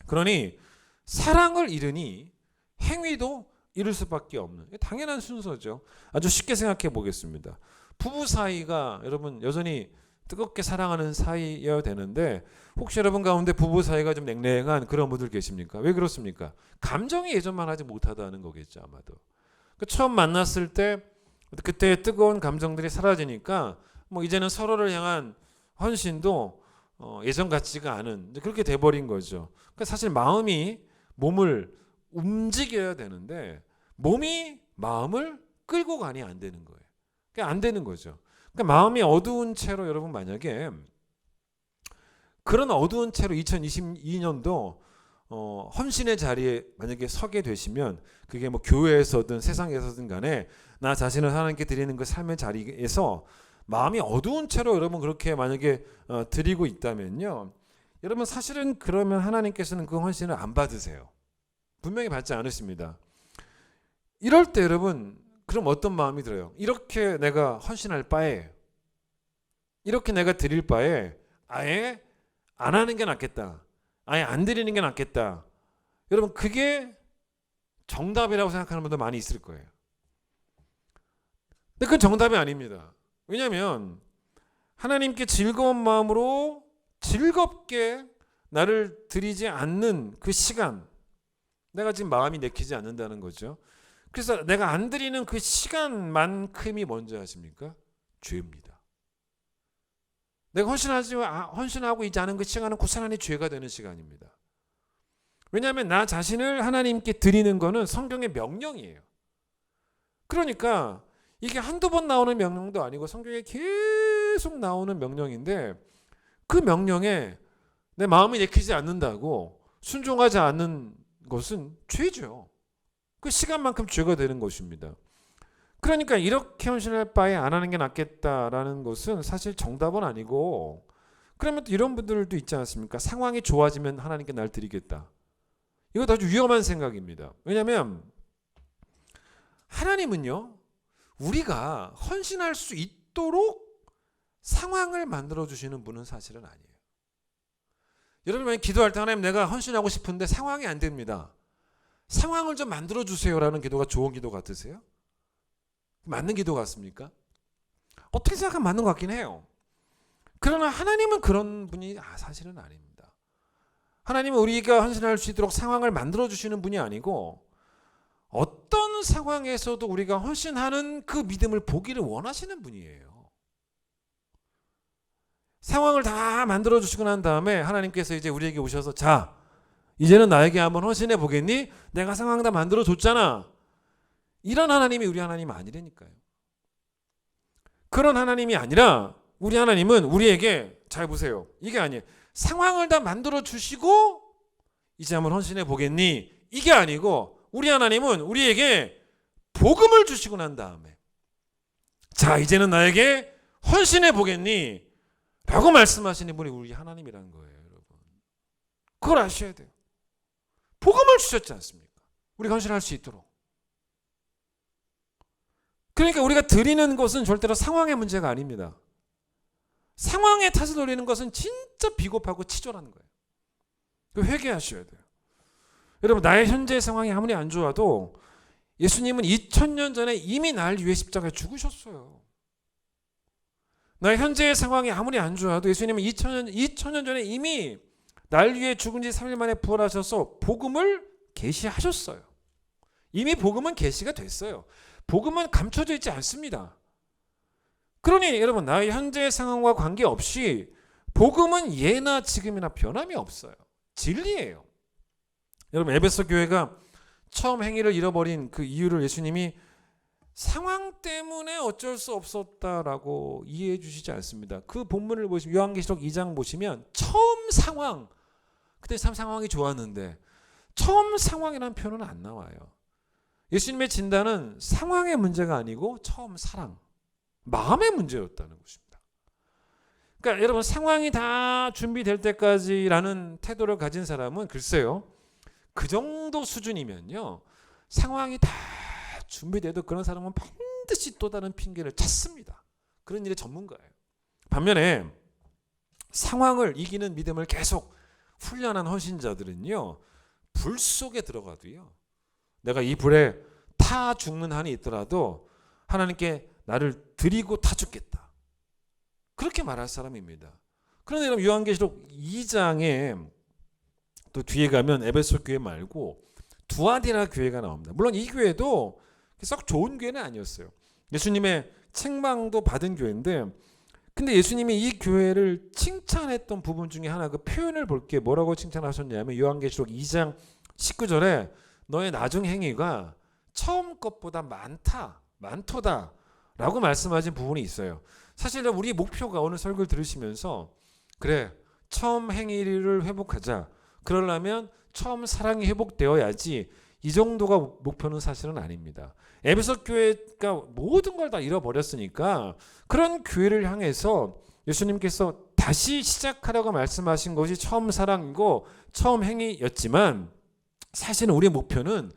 그러니 사랑을 잃으니 행위도 잃을 수밖에 없는 당연한 순서죠. 아주 쉽게 생각해 보겠습니다. 부부 사이가 여러분 여전히 뜨겁게 사랑하는 사이여야 되는데 혹시 여러분 가운데 부부 사이가 좀 냉랭한 그런 분들 계십니까? 왜 그렇습니까? 감정이 예전만 하지 못하다는 거겠죠 아마도. 처음 만났을 때 그때의 뜨거운 감정들이 사라지니까 뭐 이제는 서로를 향한 헌신도 예전 같지가 않은 그렇게 돼버린 거죠. 그러니까 사실 마음이 몸을 움직여야 되는데 몸이 마음을 끌고 가니 안 되는 거예요. 그러니까 안 되는 거죠. 그러니까 마음이 어두운 채로 여러분 만약에 그런 어두운 채로 2022년도 헌신의 자리에 만약에 서게 되시면 그게 뭐 교회에서든 세상에서든 간에 나 자신을 하나님께 드리는 그 삶의 자리에서 마음이 어두운 채로 여러분 그렇게 만약에 드리고 있다면요, 여러분 사실은 그러면 하나님께서는 그 헌신을 안 받으세요. 분명히 받지 않으십니다. 이럴 때 여러분 그럼 어떤 마음이 들어요? 이렇게 내가 헌신할 바에, 이렇게 내가 드릴 바에 아예 안 하는 게 낫겠다, 아예 안 드리는 게 낫겠다, 여러분 그게 정답이라고 생각하는 분들 많이 있을 거예요. 근데 그건 정답이 아닙니다. 왜냐하면 하나님께 즐거운 마음으로 즐겁게 나를 드리지 않는 그 시간, 내가 지금 마음이 내키지 않는다는 거죠. 그래서 내가 안 드리는 그 시간만큼이 뭔지 아십니까? 죄입니다. 내가 헌신하고 있지 않은 그 시간은 고스란히 죄가 되는 시간입니다. 왜냐하면 나 자신을 하나님께 드리는 거는 성경의 명령이에요. 그러니까 이게 한두 번 나오는 명령도 아니고 성경에 계속 나오는 명령인데 그 명령에 내 마음이 내키지 않는다고 순종하지 않는 것은 죄죠. 그 시간만큼 죄가 되는 것입니다. 그러니까 이렇게 헌신할 바에 안 하는 게 낫겠다라는 것은 사실 정답은 아니고, 그러면 또 이런 분들도 있지 않습니까? 상황이 좋아지면 하나님께 날 드리겠다. 이것도 아주 위험한 생각입니다. 왜냐하면 하나님은요, 우리가 헌신할 수 있도록 상황을 만들어 주시는 분은 사실은 아니에요. 여러분 만약 기도할 때 하나님 내가 헌신하고 싶은데 상황이 안 됩니다. 상황을 좀 만들어 주세요라는 기도가 좋은 기도 같으세요? 맞는 기도 같습니까? 어떻게 생각하면 맞는 것 같긴 해요. 그러나 하나님은 그런 분이 사실은 아닙니다. 하나님은 우리가 헌신할 수 있도록 상황을 만들어 주시는 분이 아니고 어떤 상황에서도 우리가 헌신하는 그 믿음을 보기를 원하시는 분이에요. 상황을 다 만들어 주시고 난 다음에 하나님께서 이제 우리에게 오셔서 자, 이제는 나에게 한번 헌신해 보겠니? 내가 상황 다 만들어 줬잖아. 이런 하나님이 우리 하나님 아니라니까요. 그런 하나님이 아니라 우리 하나님은 우리에게 잘 보세요. 이게 아니에요. 상황을 다 만들어 주시고 이제 한번 헌신해 보겠니? 이게 아니고 우리 하나님은 우리에게 복음을 주시고 난 다음에 자, 이제는 나에게 헌신해 보겠니? 라고 말씀하시는 분이 우리 하나님이라는 거예요, 여러분. 그걸 아셔야 돼요. 복음을 주셨지 않습니까? 우리가 헌신할 수 있도록. 그러니까 우리가 드리는 것은 절대로 상황의 문제가 아닙니다. 상황의 탓을 돌리는 것은 진짜 비겁하고 치졸한 거예요. 그 회개하셔야 돼요. 여러분, 나의 현재 상황이 아무리 안 좋아도 예수님은 2000년 전에 이미 날 위해 십자가에 죽으셨어요. 나의 현재의 상황이 아무리 안 좋아도 예수님은 2000년 전에 이미 날 위해 죽은 지 3일 만에 부활하셔서 복음을 계시하셨어요. 이미 복음은 계시가 됐어요. 복음은 감춰져 있지 않습니다. 그러니 여러분, 나의 현재의 상황과 관계없이 복음은 예나 지금이나 변함이 없어요. 진리예요. 여러분, 에베소 교회가 처음 행위를 잃어버린 그 이유를 예수님이 상황 때문에 어쩔 수 없었다라고 이해해 주시지 않습니다. 그 본문을 보시면 요한계시록 2장 보시면 처음 상황, 그때 참 상황이 좋았는데 처음 상황이라는 표현은 안 나와요. 예수님의 진단은 상황의 문제가 아니고 처음 사랑, 마음의 문제였다는 것입니다. 그러니까 여러분, 상황이 다 준비될 때까지라는 태도를 가진 사람은 글쎄요, 그 정도 수준이면요, 상황이 다 준비돼도 그런 사람은 반드시 또 다른 핑계를 찾습니다. 그런 일의 전문가예요. 반면에 상황을 이기는 믿음을 계속 훈련한 헌신자들은요, 불 속에 들어가도요, 내가 이 불에 타 죽는 한이 있더라도 하나님께 나를 드리고 타 죽겠다, 그렇게 말할 사람입니다. 그런데 여러분, 요한계시록 2장에 또 뒤에 가면 에베소 교회 말고 두아디라 교회가 나옵니다. 물론 이 교회도 썩 좋은 교회는 아니었어요. 예수님의 책망도 받은 교회인데, 근데 예수님이 이 교회를 칭찬했던 부분 중에 하나, 그 표현을 볼게요. 뭐라고 칭찬하셨냐면 요한계시록 2장 19절에 너의 나중 행위가 처음 것보다 많도다 라고 말씀하신 부분이 있어요. 사실 우리 목표가 오늘 설교를 들으시면서 그래, 처음 행위를 회복하자, 그러려면 처음 사랑이 회복되어야지, 이 정도가 목표는 사실은 아닙니다. 에베소 교회가 모든 걸 다 잃어버렸으니까 그런 교회를 향해서 예수님께서 다시 시작하라고 말씀하신 것이 처음 사랑이고 처음 행위였지만, 사실은 우리의 목표는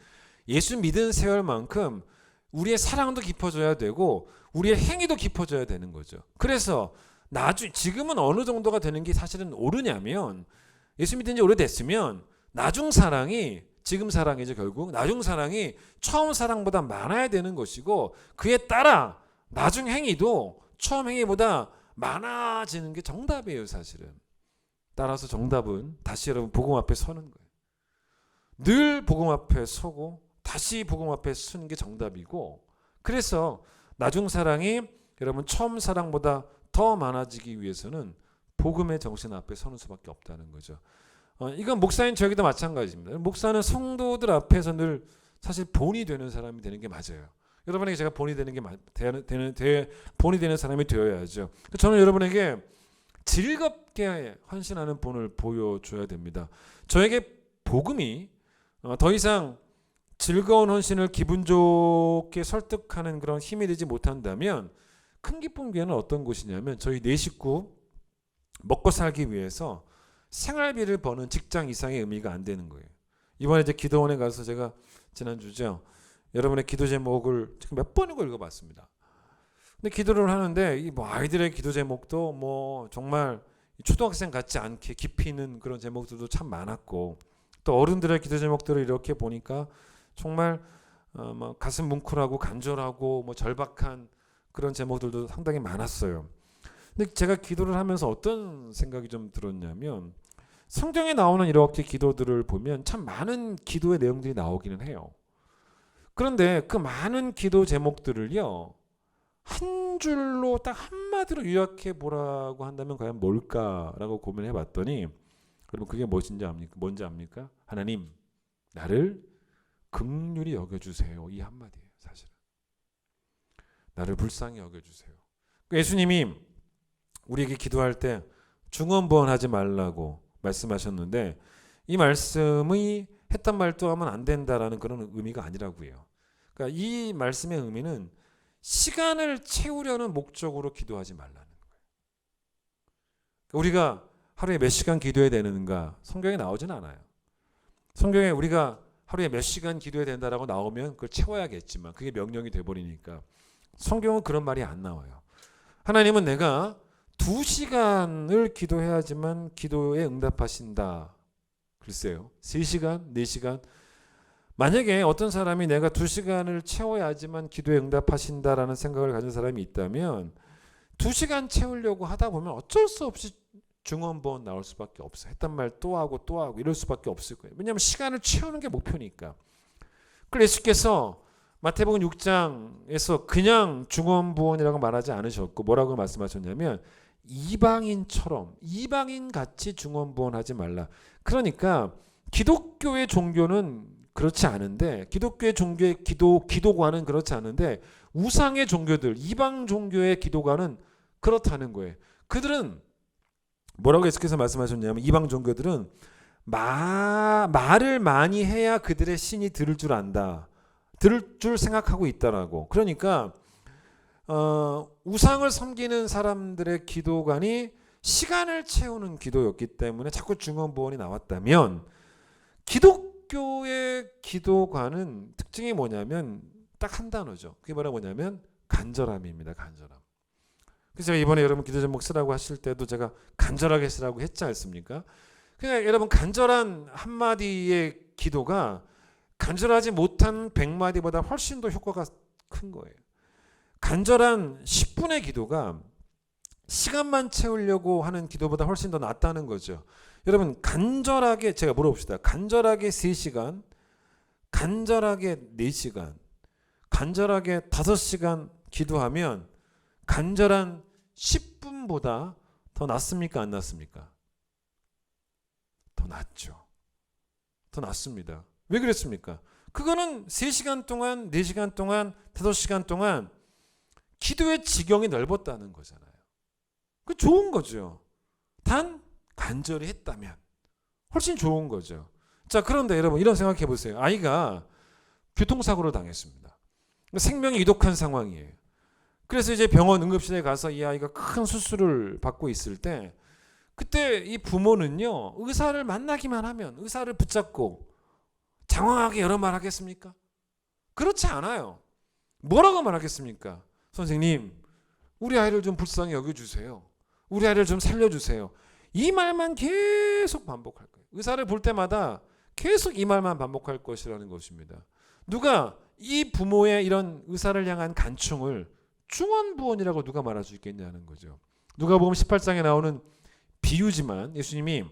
예수 믿은 세월만큼 우리의 사랑도 깊어져야 되고 우리의 행위도 깊어져야 되는 거죠. 그래서 지금은 어느 정도가 되는 게 사실은 옳으냐면, 예수 믿은 지 오래됐으면 나중 사랑이 지금 사랑이죠. 결국 나중 사랑이 처음 사랑보다 많아야 되는 것이고 그에 따라 나중 행위도 처음 행위보다 많아지는 게 정답이에요. 사실은. 따라서 정답은 다시 여러분 복음 앞에 서는 거예요. 늘 복음 앞에 서고 다시 복음 앞에 서는 게 정답이고, 그래서 나중 사랑이 여러분 처음 사랑보다 더 많아지기 위해서는 복음의 정신 앞에 서는 수밖에 없다는 거죠. 이건 목사인 저에게도 마찬가지입니다. 목사는 성도들 앞에서 늘 사실 본이 되는 사람이 되는 게 맞아요. 여러분에게 제가 본이 되는 게 본이 되는 사람이 되어야죠. 저는 여러분에게 즐겁게 헌신하는 본을 보여줘야 됩니다. 저에게 복음이 더 이상 즐거운 헌신을 기분 좋게 설득하는 그런 힘이 되지 못한다면 큰 기쁨 교회는 어떤 곳이냐면 저희 네 식구 먹고 살기 위해서 생활비를 버는 직장 이상의 의미가 안 되는 거예요. 이번에 이제 기도원에 가서 제가 지난주죠. 여러분의 기도 제목을 지금 몇 번이고 읽어봤습니다. 근데 기도를 하는데 이 뭐 아이들의 기도 제목도 뭐 정말 초등학생 같지 않게 깊이 있는 그런 제목들도 참 많았고, 또 어른들의 기도 제목들을 이렇게 보니까 정말 뭐 가슴 뭉클하고 간절하고 뭐 절박한 그런 제목들도 상당히 많았어요. 근데 제가 기도를 하면서 어떤 생각이 좀 들었냐면, 성경에 나오는 이렇게 기도들을 보면 참 많은 기도의 내용들이 나오기는 해요. 그런데 그 많은 기도 제목들을요 한 줄로 딱 한마디로 요약해 보라고 한다면 과연 뭘까라고 고민해 봤더니, 여러분 그게 뭔지 압니까? 하나님, 나를 긍휼히 여겨주세요. 이 한마디예요. 사실은 나를 불쌍히 여겨주세요. 예수님이 우리에게 기도할 때 중언부언하지 말라고 말씀하셨는데, 이 말씀이 했던 말도 하면 안 된다라는 그런 의미가 아니라고요. 그러니까 이 말씀의 의미는 시간을 채우려는 목적으로 기도하지 말라는 거예요. 우리가 하루에 몇 시간 기도해야 되는가 성경에 나오진 않아요. 성경에 우리가 하루에 몇 시간 기도해야 된다라고 나오면 그걸 채워야겠지만 그게 명령이 돼버리니까 성경은 그런 말이 안 나와요. 하나님은 내가 2시간을 기도해야지만 기도에 응답하신다. 글쎄요. 3시간, 4시간. 만약에 어떤 사람이 내가 2시간을 채워야지만 기도에 응답하신다라는 생각을 가진 사람이 있다면 2시간 채우려고 하다 보면 어쩔 수 없이 중언부언 나올 수밖에 없어요. 했던 말 또 하고 또 하고 이럴 수밖에 없을 거예요. 왜냐하면 시간을 채우는 게 목표니까. 그래서 예수께서 마태복음 6장에서 그냥 중언부언이라고 말하지 않으셨고 뭐라고 말씀하셨냐면 이방인처럼 이방인같이 중언부언하지 말라. 그러니까 기독교의 종교는 그렇지 않은데, 기독교의 종교의 기도관은 그렇지 않은데 우상의 종교들, 이방 종교의 기도관은 그렇다는 거예요. 그들은 뭐라고 예수께서 말씀하셨냐면 이방 종교들은 말을 많이 해야 그들의 신이 들을 줄 안다. 들을 줄 생각하고 있다라고. 그러니까 우상을 섬기는 사람들의 기도관이 시간을 채우는 기도였기 때문에 자꾸 중언부언이 나왔다면, 기독교의 기도관은 특징이 뭐냐면 딱 한 단어죠. 그게 뭐냐면 간절함입니다. 간절함. 그래서 제가 이번에 여러분 기도 제목 쓰라고 하실 때도 제가 간절하게 쓰라고 했지 않습니까? 그러니까 여러분 간절한 한마디의 기도가 간절하지 못한 100마디보다 훨씬 더 효과가 큰 거예요. 간절한 10분의 기도가 시간만 채우려고 하는 기도보다 훨씬 더 낫다는 거죠. 여러분 간절하게 제가 물어봅시다. 간절하게 3시간, 간절하게 4시간, 간절하게 5시간 기도하면 간절한 10분보다 더 낫습니까? 안 낫습니까? 더 낫죠. 더 낫습니다. 왜 그랬습니까? 그거는 3시간 동안, 4시간 동안, 5시간 동안 기도의 지경이 넓었다는 거잖아요. 그 좋은 거죠. 단 간절히 했다면 훨씬 좋은 거죠. 자, 그런데 여러분 이런 생각해 보세요. 아이가 교통사고를 당했습니다. 생명이 이독한 상황이에요. 그래서 이제 병원 응급실에 가서 이 아이가 큰 수술을 받고 있을 때, 그때 이 부모는요 의사를 만나기만 하면 의사를 붙잡고 장황하게 여러 말 하겠습니까? 그렇지 않아요. 뭐라고 말하겠습니까? 선생님, 우리 아이를 좀 불쌍히 여겨주세요. 우리 아이를 좀 살려주세요. 이 말만 계속 반복할 거예요. 의사를 볼 때마다 계속 이 말만 반복할 것이라는 것입니다. 누가 이 부모의 이런 의사를 향한 간청을 중언부언이라고 누가 말할 수 있겠냐는 거죠. 누가복음 18장에 나오는 비유지만 예수님이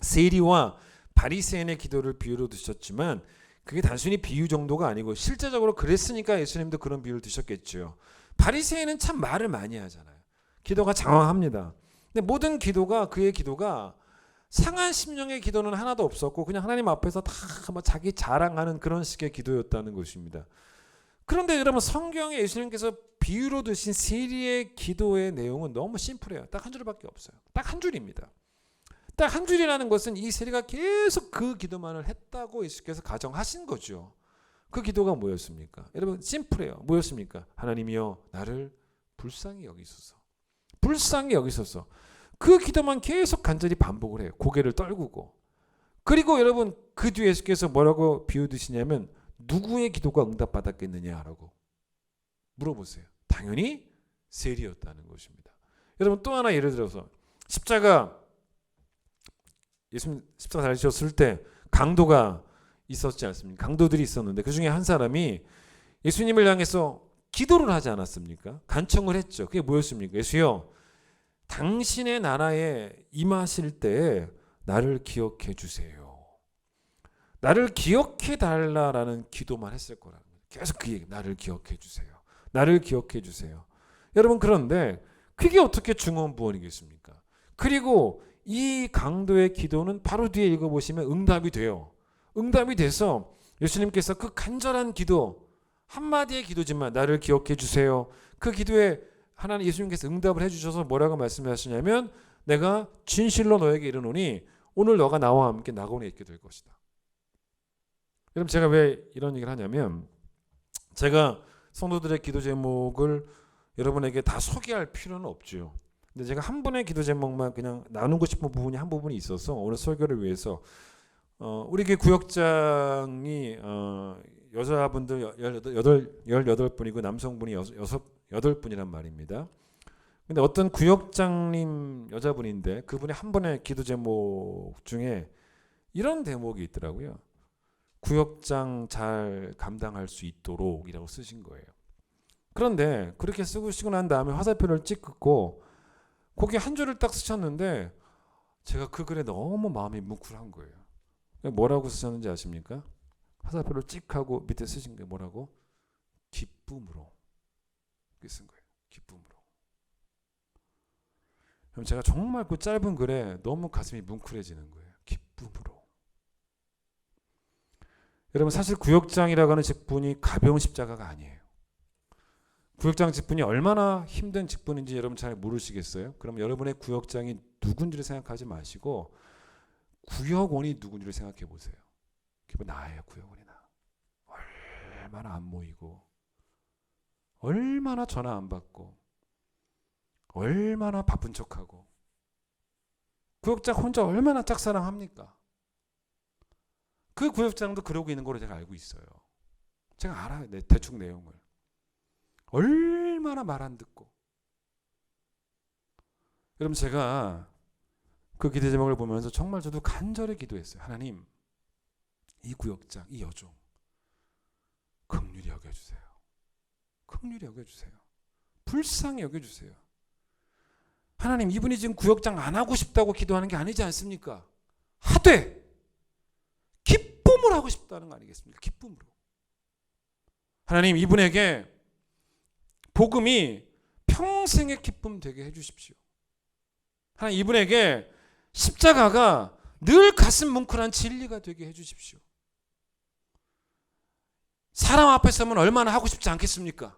세리와 바리새인의 기도를 비유로 드셨지만 그게 단순히 비유 정도가 아니고 실제적으로 그랬으니까 예수님도 그런 비유를 드셨겠죠. 바리새인은 참 말을 많이 하잖아요. 기도가 장황합니다. 근데 모든 기도가 그의 기도가 상한 심령의 기도는 하나도 없었고 그냥 하나님 앞에서 다 자기 자랑하는 그런 식의 기도였다는 것입니다. 그런데 여러분 성경에 예수님께서 비유로 드신 세리의 기도의 내용은 너무 심플해요. 딱 한 줄밖에 없어요. 딱 한 줄입니다. 딱 한 줄이라는 것은 이 세리가 계속 그 기도만을 했다고 예수께서 가정하신 거죠. 그 기도가 뭐였습니까? 여러분 심플해요. 뭐였습니까? 하나님이여 나를 불쌍히 여기소서. 불쌍히 여기소서. 그 기도만 계속 간절히 반복을 해요. 고개를 떨구고. 그리고 여러분 그 뒤에 예수께서 뭐라고 비유 드시냐면 누구의 기도가 응답받았겠느냐라고 물어보세요. 당연히 세리였다는 것입니다. 여러분 또 하나 예를 들어서 예수님 십자가 달리셨을 때 강도가 있었지 않습니까? 강도들이 있었는데 그 중에 한 사람이 예수님을 향해서 기도를 하지 않았습니까? 간청을 했죠. 그게 뭐였습니까? 예수여 당신의 나라에 임하실 때 나를 기억해 주세요. 나를 기억해 달라라는 기도만 했을 거라는 거예요. 계속 그 얘기, 나를 기억해 주세요. 나를 기억해 주세요. 여러분 그런데 그게 어떻게 중언부언이겠습니까? 그리고 이 강도의 기도는 바로 뒤에 읽어보시면 응답이 돼요. 응답이 돼서 예수님께서 그 간절한 기도 한마디의 기도지만 나를 기억해 주세요. 그 기도에 하나님 예수님께서 응답을 해주셔서 뭐라고 말씀하시냐면 내가 진실로 너에게 이르노니 오늘 너가 나와 함께 낙원에 있게 될 것이다. 여러분 제가 왜 이런 얘기를 하냐면 제가 성도들의 기도 제목을 여러분에게 다 소개할 필요는 없죠. 근데 제가 한 분의 기도 제목만 그냥 나누고 싶은 부분이 한 부분이 있어서 오늘 설교를 위해서 우리 교회 구역장이 여자분들 18분이고 남성분이 8분이란 말입니다. 근데 어떤 구역장님 여자분인데 그분이 한 번의 기도 제목 중에 이런 대목이 있더라고요. 구역장 잘 감당할 수 있도록 이라고 쓰신 거예요. 그런데 그렇게 쓰고 난 다음에 화살표를 찍고 거기 한 줄을 딱 쓰셨는데 제가 그 글에 너무 마음이 뭉클한 거예요. 뭐라고 쓰셨는지 아십니까? 화살표를 찍 하고 밑에 쓰신 게 뭐라고? 기쁨으로. 그렇게 쓴 거예요. 기쁨으로. 그럼 제가 정말 그 짧은 글에 너무 가슴이 뭉클해지는 거예요. 기쁨으로. 여러분 사실 구역장이라고 하는 직분이 가벼운 십자가가 아니에요. 구역장 직분이 얼마나 힘든 직분인지 여러분 잘 모르시겠어요? 그럼 여러분의 구역장이 누군지를 생각하지 마시고 구역원이 누군지를 생각해 보세요. 그게 나예요. 구역원이 나. 얼마나 안 모이고 얼마나 전화 안 받고 얼마나 바쁜 척하고 구역장 혼자 얼마나 짝사랑합니까? 그 구역장도 그러고 있는 걸로 제가 알고 있어요. 제가 알아요. 대충 내용을. 얼마나 말 안 듣고. 여러분 제가 그 기도 제목을 보면서 정말 저도 간절히 기도했어요. 하나님 이 구역장, 이 여종 긍휼히 여겨주세요. 긍휼히 여겨주세요. 불쌍히 여겨주세요. 하나님 이분이 지금 구역장 안 하고 싶다고 기도하는 게 아니지 않습니까? 하되 기쁨을 하고 싶다는 거 아니겠습니까? 기쁨으로. 하나님 이분에게 복음이 평생의 기쁨 되게 해주십시오. 하나님 이분에게 십자가가 늘 가슴 뭉클한 진리가 되게 해주십시오. 사람 앞에 서면 얼마나 하고 싶지 않겠습니까?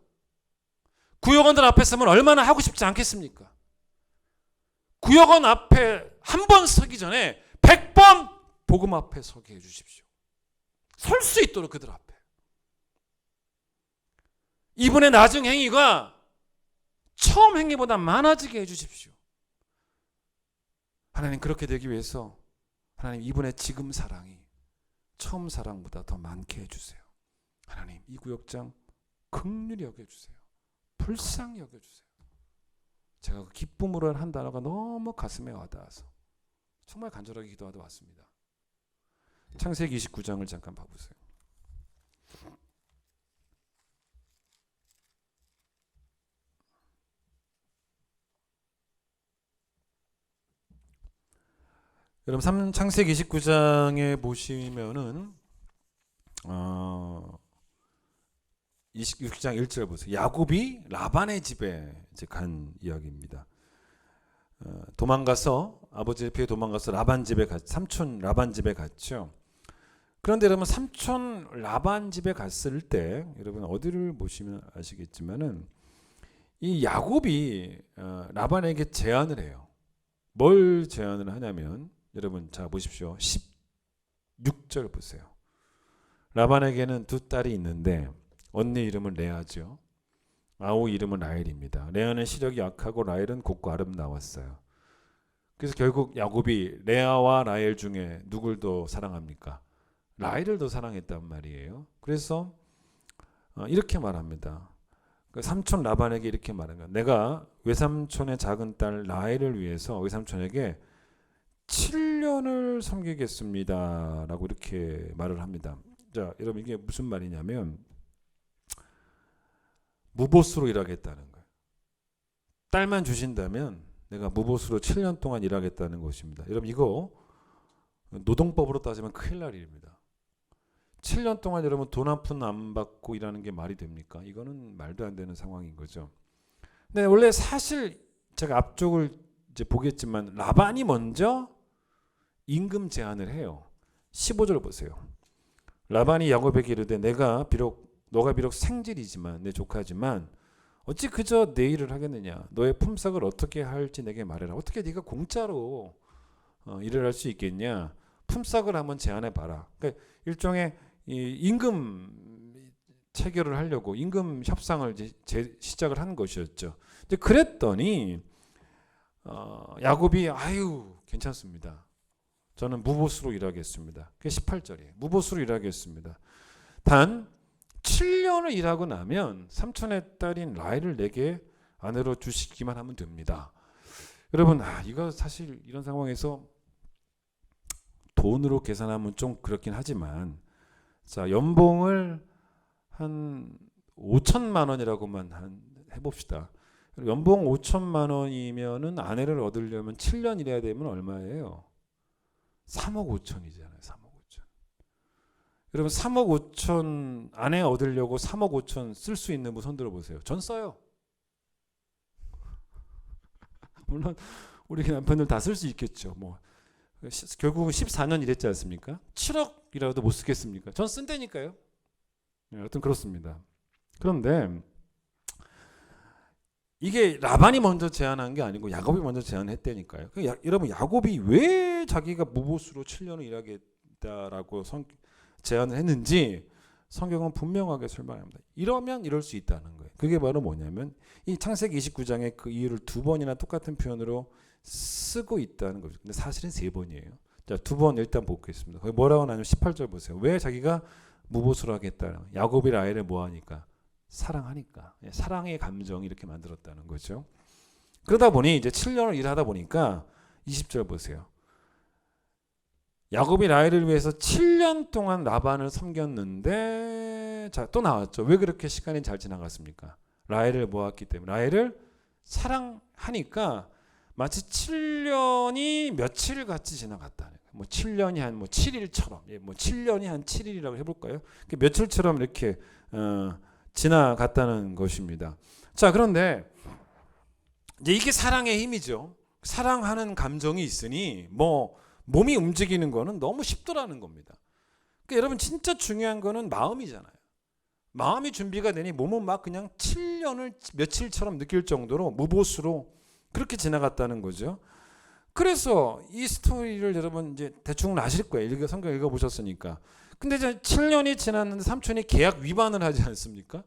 구역원들 앞에 서면 얼마나 하고 싶지 않겠습니까? 구역원 앞에 한 번 서기 전에 100번 복음 앞에 서게 해주십시오. 설 수 있도록 그들 앞에. 이분의 나중 행위가 처음 행위보다 많아지게 해주십시오. 하나님 그렇게 되기 위해서 하나님 이분의 지금 사랑이 처음 사랑보다 더 많게 해주세요. 하나님 이 구역장 긍휼히 여겨주세요. 불쌍히 여겨주세요. 제가 그 기쁨으로 한 단어가 너무 가슴에 와닿아서 정말 간절하게 기도하다 왔습니다. 창세기 29장을 잠깐 봐보세요. 여러분 창세기 29장에 보시면은 26장 1절 보세요. 야곱이 라반의 집에 이제 간 이야기입니다. 도망가서 아버지를 피해 도망가서 라반 집에 삼촌 라반 집에 갔죠. 그런데 여러분 삼촌 라반 집에 갔을 때 여러분 어디를 보시면 아시겠지만은 이 야곱이 라반에게 제안을 해요. 뭘 제안을 하냐면 여러분 자 보십시오. 16절 보세요. 라반에게는 두 딸이 있는데 언니 이름은 레아죠. 아우 이름은 라헬입니다. 레아는 시력이 약하고 라헬은 곱고 아름다웠어요. 그래서 결국 야곱이 레아와 라헬 중에 누굴 더 사랑합니까? 라헬을 더 사랑했단 말이에요. 그래서 이렇게 말합니다. 그 삼촌 라반에게 이렇게 말한 거야. 내가 외삼촌의 작은 딸 라헬을 위해서 외삼촌에게 7년을 섬기겠습니다 라고 이렇게 말을 합니다. 자 여러분 이게 무슨 말이냐면 무보수로 일하겠다는 거예요. 딸만 주신다면 내가 무보수로 7년 동안 일하겠다는 것입니다. 여러분 이거 노동법으로 따지면 큰일 날 일입니다. 7년 동안 여러분 돈 한 푼 안 받고 일하는 게 말이 됩니까? 이거는 말도 안 되는 상황인 거죠. 근데 원래 사실 제가 앞쪽을 이제 보겠지만 라반이 먼저 임금 제안을 해요. 15절 보세요. 라반이 야곱에게 이르되 너가 비록 생질이지만 내 조카지만 어찌 그저 내 일을 하겠느냐. 너의 품삯을 어떻게 할지 내게 말해라. 어떻게 네가 공짜로 일을 할 수 있겠냐. 품삯을 한번 제안해 봐라. 그러니까 일종의 이 임금 체결을 하려고 임금 협상을 이제 시작을 한 것이었죠. 근데 그랬더니 야곱이 아유 괜찮습니다. 저는 무보수로 일하겠습니다. 그게 18절이에요. 무보수로 일하겠습니다. 단 7년을 일하고 나면 삼촌의 딸인 라헬을 내게 아내로 주시기만 하면 됩니다. 여러분 이거 사실 이런 상황에서 돈으로 계산하면 좀 그렇긴 하지만 자 연봉을 한 5천만 원이라고만 해봅시다. 연봉 5천만 원이면은 아내를 얻으려면 7년 일해야 되면 얼마예요? 3억 5천이잖아요. 3억 5천. 여러분 3억 5천 아내 얻으려고 3억 5천 쓸 수 있는 분 손 들어보세요. 전 써요. 물론 우리 남편들 다 쓸 수 있겠죠. 뭐 결국은 14년 일했지 않습니까? 7억이라도 못 쓰겠습니까? 전 쓴다니까요. 여튼 그렇습니다. 그런데 이게 라반이 먼저 제안한 게 아니고 야곱이 먼저 제안했다니까요. 여러분 야곱이 왜 자기가 무보수로 7년을 일하겠다라고 제안을 했는지 성경은 분명하게 설명합니다. 이러면 이럴 수 있다는 거예요. 그게 바로 뭐냐면 이 창세기 29장에 그 이유를 두 번이나 똑같은 표현으로 쓰고 있다는 거죠. 근데 사실은 세 번이에요. 자, 두 번 일단 보겠습니다. 거기 뭐라고 나냐면 18절 보세요. 왜 자기가 무보수로 하겠다. 야곱이 라헬을 뭐하니까? 사랑하니까. 사랑의 감정이 이렇게 만들었다는 거죠. 그러다 보니 이제 7년을 일하다 보니까 20절 보세요. 야곱이 라헬을 위해서 7년 동안 라반을 섬겼는데 자, 또 나왔죠. 왜 그렇게 시간이 잘 지나갔습니까? 라헬을 모았기 때문에. 라헬을 사랑하니까 마치 7년이 며칠 같이 지나갔다는 거예요. 뭐 7년이 한 뭐 7일처럼, 뭐 7년이 한 7일이라고 해볼까요? 며칠처럼 이렇게 지나갔다는 것입니다. 자, 그런데 이제 이게 사랑의 힘이죠. 사랑하는 감정이 있으니 뭐 몸이 움직이는 거는 너무 쉽더라는 겁니다. 그러니까 여러분 진짜 중요한 거는 마음이잖아요. 마음이 준비가 되니 몸은 막 그냥 7년을 며칠처럼 느낄 정도로 무보수로 그렇게 지나갔다는 거죠. 그래서 이 스토리를 여러분 이제 대충 아실 거예요. 성경 읽어보셨으니까. 근데 이제 7년이 지났는데 삼촌이 계약 위반을 하지 않습니까?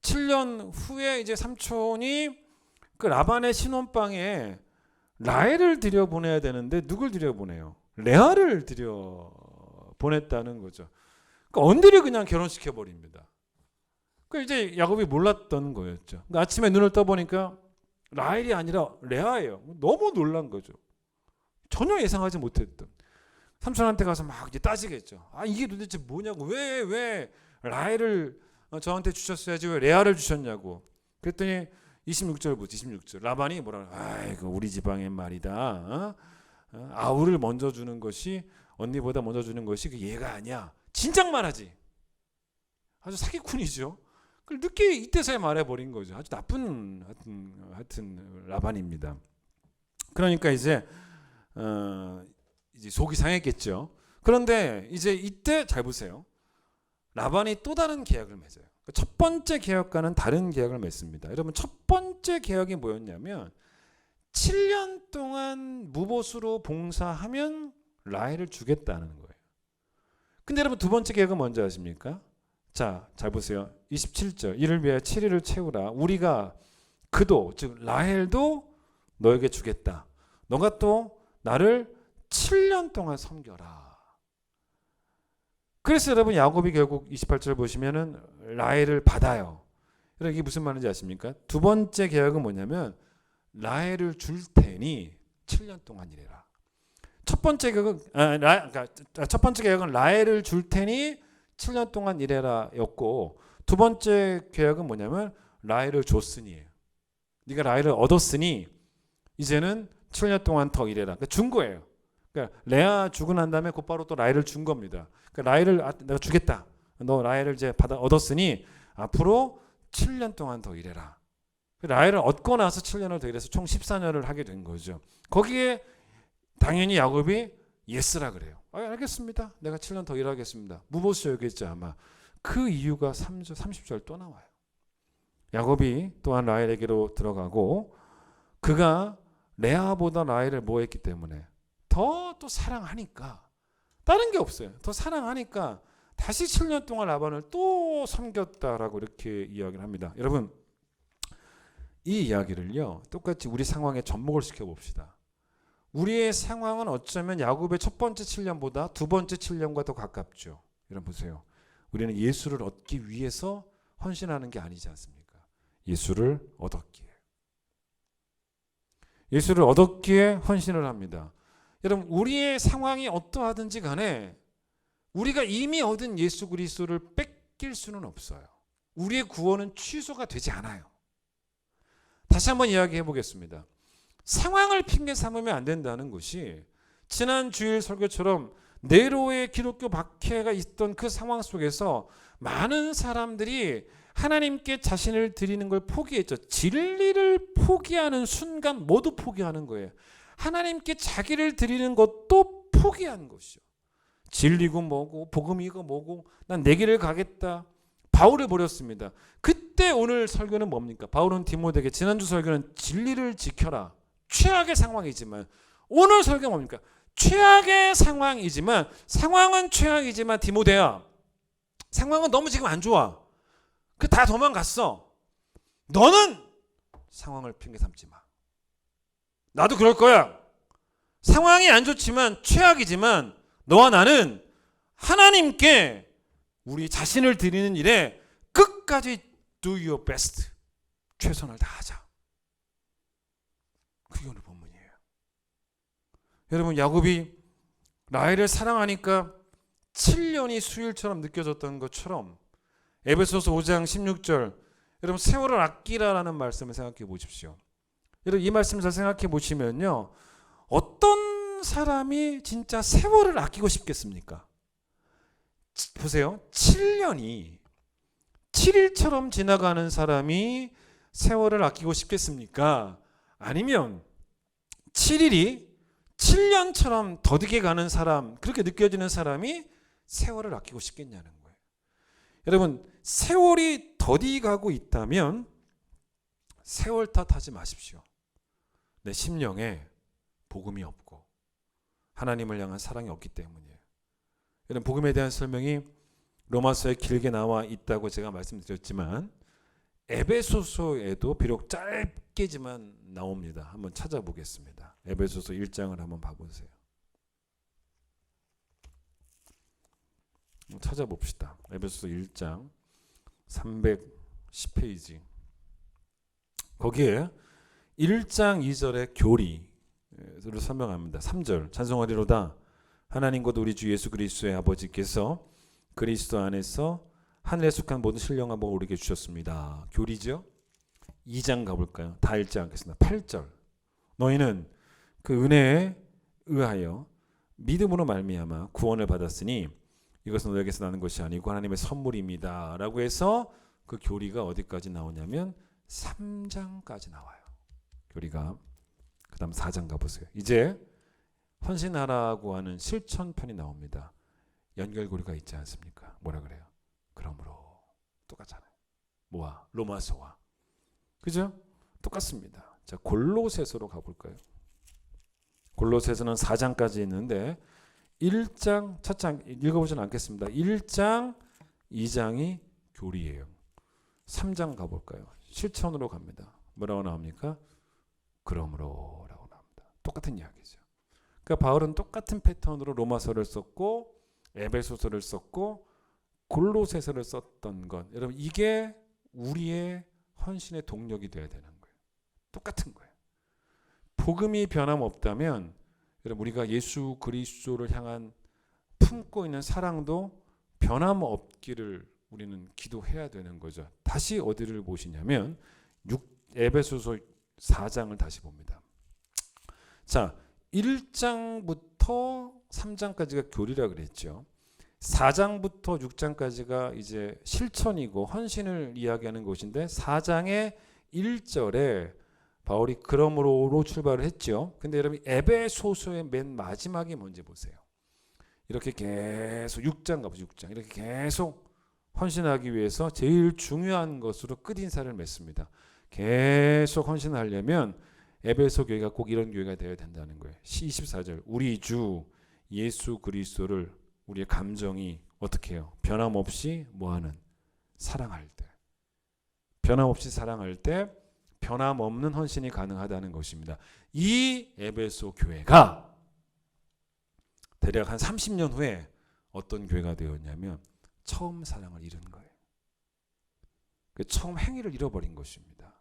7년 후에 이제 삼촌이 그 라반의 신혼방에 라헬을 들여보내야 되는데 누굴 들여보내요? 레아를 들여보냈다는 거죠. 그러니까 언니를 그냥 결혼시켜버립니다. 그 이제 야곱이 몰랐던 거였죠. 그러니까 아침에 눈을 떠보니까 라헬이 아니라 레아예요. 너무 놀란 거죠. 전혀 예상하지 못했던. 삼손한테 가서 막 이제 따지겠죠. 아, 이게 도대체 뭐냐고. 왜 라헬을 저한테 주셨어야지 왜 레아를 주셨냐고. 그랬더니 26절부터 26절 라반이 뭐라 그래. 아이고 우리 지방의 말이다. 아우를 먼저 주는 것이 언니보다 먼저 주는 것이 그 얘가 아니야. 진작만 하지. 아주 사기꾼이죠. 그걸 늦게 이때서야 말해버린 거죠. 아주 나쁜 하여튼 라반입니다. 그러니까 이제 속이 상했겠죠. 그런데 이제 이때 잘 보세요. 라반이 또 다른 계약을 맺어요. 첫 번째 계약과는 다른 계약을 맺습니다. 여러분 첫 번째 계약이 뭐였냐면 7년 동안 무보수로 봉사하면 라헬을 주겠다는 거예요. 근데 여러분 두 번째 계약은 뭔지 아십니까? 자, 잘 보세요. 27절 이를 위하여 7일을 채우라. 우리가 그도 즉 라헬도 너에게 주겠다. 너가 또 나를 7년 동안 섬겨라. 그래서 여러분 야곱이 결국 28절 보시면은 라헬을 받아요. 여러분 이게 무슨 말인지 아십니까? 두 번째 계약은 뭐냐면 라헬을 줄 테니 7년 동안 일해라. 첫 번째 계약은 첫 번째 계약은 라헬을 줄 테니 7년 동안 일해라였고 두 번째 계약은 뭐냐면 라헬을 줬으니예요. 네가 라헬을 얻었으니 이제는 7년 동안 더 일해라. 그러니까 준 거예요. 그러니까 레아 주고 난 다음에 곧바로 또 라헬을 준 겁니다. 그러니까 라헬을 내가 주겠다. 너 라헬을 이제 얻었으니 앞으로 7년 동안 더 일해라. 라헬을 얻고 나서 7년을 더 일해서 총 14년을 하게 된 거죠. 거기에 당연히 야곱이 예스라 그래요. 알겠습니다. 내가 7년 더 일하겠습니다. 무보수였겠죠 아마. 그 이유가 30절 또 나와요. 야곱이 또한 라헬에게로 들어가고 그가 레아보다 라헬을 뭐했기 때문에 더 또 사랑하니까 다른 게 없어요. 더 사랑하니까 다시 7년 동안 라반을 또 섬겼다라고 이렇게 이야기를 합니다. 여러분 이 이야기를요 똑같이 우리 상황에 접목을 시켜봅시다. 우리의 상황은 어쩌면 야곱의 첫 번째 7년보다 두 번째 7년과 더 가깝죠. 여러분 보세요. 우리는 예수를 얻기 위해서 헌신하는 게 아니지 않습니까? 예수를 얻었기에. 예수를 얻었기에 헌신을 합니다. 여러분 우리의 상황이 어떠하든지 간에 우리가 이미 얻은 예수 그리스도를 뺏길 수는 없어요. 우리의 구원은 취소가 되지 않아요. 다시 한번 이야기해 보겠습니다. 상황을 핑계 삼으면 안 된다는 것이 지난 주일 설교처럼 네로의 기독교 박해가 있던 그 상황 속에서 많은 사람들이 하나님께 자신을 드리는 걸 포기했죠. 진리를 포기하는 순간 모두 포기하는 거예요. 하나님께 자기를 드리는 것도 포기한 것이죠. 진리고 뭐고 복음이고 뭐고 난 내 길을 가겠다. 바울을 버렸습니다. 그때 오늘 설교는 뭡니까? 바울은 디모데에게 지난주 설교는 진리를 지켜라. 최악의 상황이지만 오늘 설교는 뭡니까? 최악의 상황이지만 상황은 최악이지만 디모데야 상황은 너무 지금 안 좋아. 그 다 도망갔어. 너는 상황을 핑계 삼지 마. 나도 그럴 거야. 상황이 안 좋지만 최악이지만 너와 나는 하나님께 우리 자신을 드리는 일에 끝까지 do your best. 최선을 다하자. 그게 오늘 본문이에요. 여러분 야곱이 라헬을 사랑하니까 7년이 수일처럼 느껴졌던 것처럼 에베소서 5장 16절 여러분 세월을 아끼라라는 말씀을 생각해 보십시오. 여러분 이 말씀 잘 생각해 보시면요. 어떤 사람이 진짜 세월을 아끼고 싶겠습니까? 보세요. 7년이 7일처럼 지나가는 사람이 세월을 아끼고 싶겠습니까? 아니면 7일이 7년처럼 더디게 가는 사람, 그렇게 느껴지는 사람이 세월을 아끼고 싶겠냐는 거예요. 여러분, 세월이 더디 가고 있다면 세월 탓하지 마십시오. 내 심령에 복음이 없고 하나님을 향한 사랑이 없기 때문이에요. 여러분, 복음에 대한 설명이 로마서에 길게 나와 있다고 제가 말씀드렸지만 에베소서에도 비록 짧게지만 나옵니다. 한번 찾아보겠습니다. 에베소서 1장을 한번 봐보세요. 찾아봅시다. 에베소서 1장 310페이지. 거기에 1장 2절의 교리를 설명합니다. 3절 찬송하리로다 하나님과 우리 주 예수 그리스도의 아버지께서 그리스도 안에서 하늘에 속한 모든 신령한 복을 우리에게 주셨습니다. 교리죠. 2장 가볼까요? 다 읽지 않겠습니다. 8절. 너희는 그 은혜에 의하여 믿음으로 말미암아 구원을 받았으니 이것은 너에게서 나는 것이 아니고 하나님의 선물입니다. 라고 해서 그 교리가 어디까지 나오냐면 3장까지 나와요. 교리가. 그 다음 4장 가보세요. 이제 헌신하라고 하는 실천편이 나옵니다. 연결고리가 있지 않습니까? 뭐라 그래요? 그러므로. 똑같잖아요. 뭐와? 로마서와. 그죠? 똑같습니다. 자, 골로새서로 가볼까요? 골로새서는 4장까지 있는데 1장, 첫 장 읽어보지는 않겠습니다. 1장, 2장이 교리예요. 3장 가볼까요? 실천으로 갑니다. 뭐라고 나옵니까? 그러므로 라고 나옵니다. 똑같은 이야기죠. 그러니까 바울은 똑같은 패턴으로 로마서를 썼고 에베소서를 썼고 골로새서를 썼던 것. 여러분 이게 우리의 헌신의 동력이 돼야 되는 거예요. 똑같은 거예요. 복음이 변함없다면 여러분 우리가 예수 그리스도를 향한 품고 있는 사랑도 변함없기를 우리는 기도해야 되는 거죠. 다시 어디를 보시냐면 에베소서 4장을 다시 봅니다. 자, 1장부터 3장까지가 교리라 그랬죠. 4장부터 6장까지가 이제 실천이고 헌신을 이야기하는 것인데 4장의 1절에 바울이 그러므로로 출발을 했죠. 근데 여러분 에베소서의 맨 마지막이 뭔지 보세요. 이렇게 계속 6장 가보죠. 6장 이렇게 계속 헌신하기 위해서 제일 중요한 것으로 끝인사를 맺습니다. 계속 헌신하려면 에베소 교회가 꼭 이런 교회가 되어야 된다는 거예요. 24절 우리 주 예수 그리스도를 우리의 감정이 어떻게 해요? 변함없이 뭐하는? 사랑할 때. 변함없이 사랑할 때 변함없는 헌신이 가능하다는 것입니다. 이 에베소 교회가 대략 한 30년 후에 어떤 교회가 되었냐면 처음 사랑을 잃은 거예요. 처음 행위를 잃어버린 것입니다.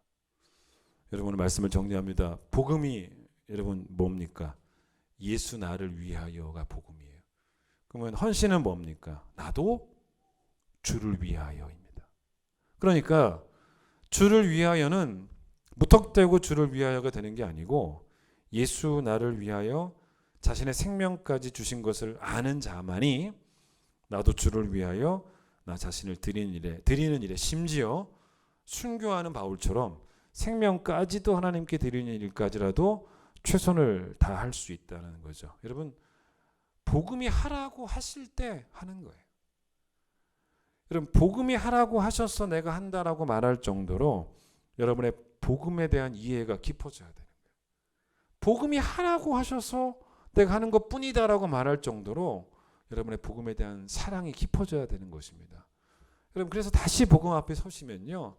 여러분 말씀을 정리합니다. 복음이 여러분 뭡니까? 예수 나를 위하여가 복음이에요. 그러면 헌신은 뭡니까? 나도 주를 위하여입니다. 그러니까 주를 위하여는 무턱대고 주를 위하여가 되는 게 아니고 예수 나를 위하여 자신의 생명까지 주신 것을 아는 자만이 나도 주를 위하여 나 자신을 드리는 일에 심지어 순교하는 바울처럼 생명까지도 하나님께 드리는 일까지라도 최선을 다할 수 있다는 거죠. 여러분 복음이 하라고 하실 때 하는 거예요. 여러분 복음이 하라고 하셔서 내가 한다라고 말할 정도로 여러분의 복음에 대한 이해가 깊어져야 되는 거예요. 복음이 하라고 하셔서 내가 하는 것뿐이다라고 말할 정도로 여러분의 복음에 대한 사랑이 깊어져야 되는 것입니다. 여러분 그래서 다시 복음 앞에 서시면요.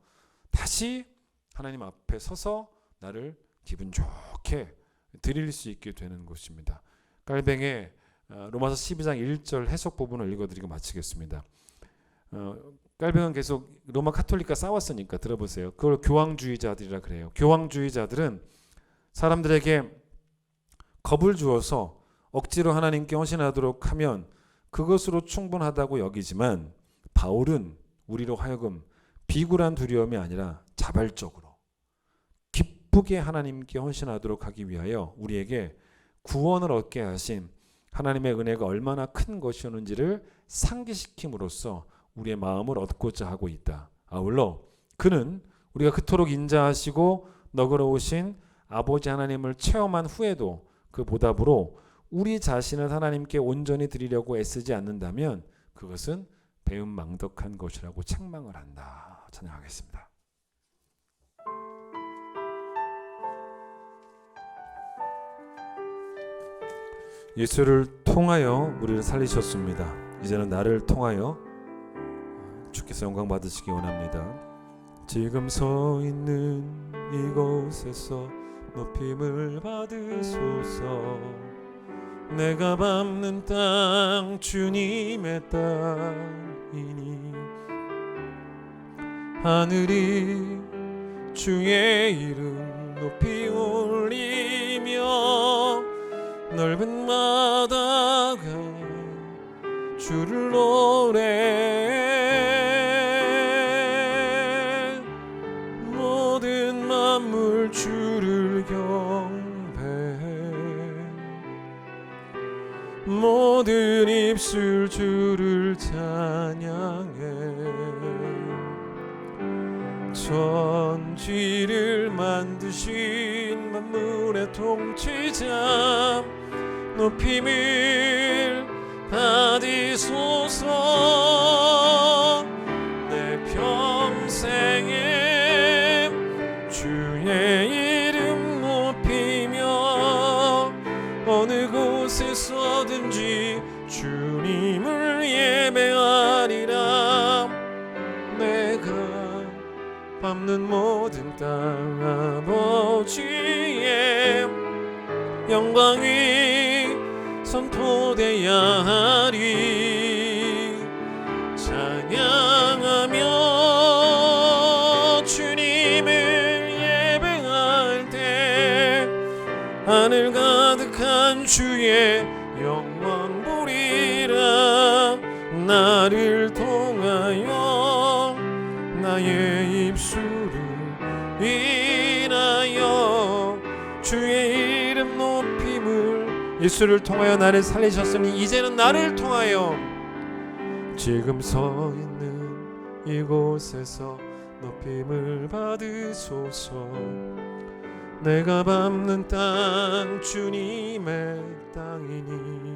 다시 하나님 앞에 서서 나를 기분 좋게 드릴 수 있게 되는 것입니다. 깔뱅의 로마서 12장 1절 해석 부분을 읽어드리고 마치겠습니다. 깔뱅은 계속 로마 카톨릭과 싸웠으니까 들어보세요. 그걸 교황주의자들이라 그래요. 교황주의자들은 사람들에게 겁을 주어서 억지로 하나님께 헌신하도록 하면 그것으로 충분하다고 여기지만 바울은 우리로 하여금 비굴한 두려움이 아니라 자발적으로 기쁘게 하나님께 헌신하도록 하기 위하여 우리에게 구원을 얻게 하신 하나님의 은혜가 얼마나 큰 것이었는지를 상기시킴으로써 우리의 마음을 얻고자 하고 있다. 아울러 그는 우리가 그토록 인자하시고 너그러우신 아버지 하나님을 체험한 후에도 그 보답으로 우리 자신을 하나님께 온전히 드리려고 애쓰지 않는다면 그것은 배은망덕한 것이라고 책망을 한다. 찬양하겠습니다. 예수를 통하여 우리를 살리셨습니다. 이제는 나를 통하여 주께서 영광 받으시기 원합니다. 지금 서 있는 이곳에서 높임을 받으소서. 내가 밟는 땅 주님의 땅이니 하늘이 주의 이름 높이 올리며 넓은 바다가 주를 노래해 모든 만물 주를 경배해 모든 입술 주를 찬양해 천지를 만드신 만물의 통치자 높임을 받으소서 내 평생에 주의 이름 높이며 어느 곳에서든지 주님을 예배하리라 내가 밟는 모든 땅 아버지의 영광이 선포되야 하리 찬양하며 주님을 예배할 때 하늘 가득한 주의 영광 보리라 나를 통하여 나의 입술을 인하여 주의 이름 높임을 예수를 통하여 나를 살리셨으니 이제는 나를 통하여 지금 서 있는 이곳에서 높임을 받으소서 내가 밟는 땅 주님의 땅이니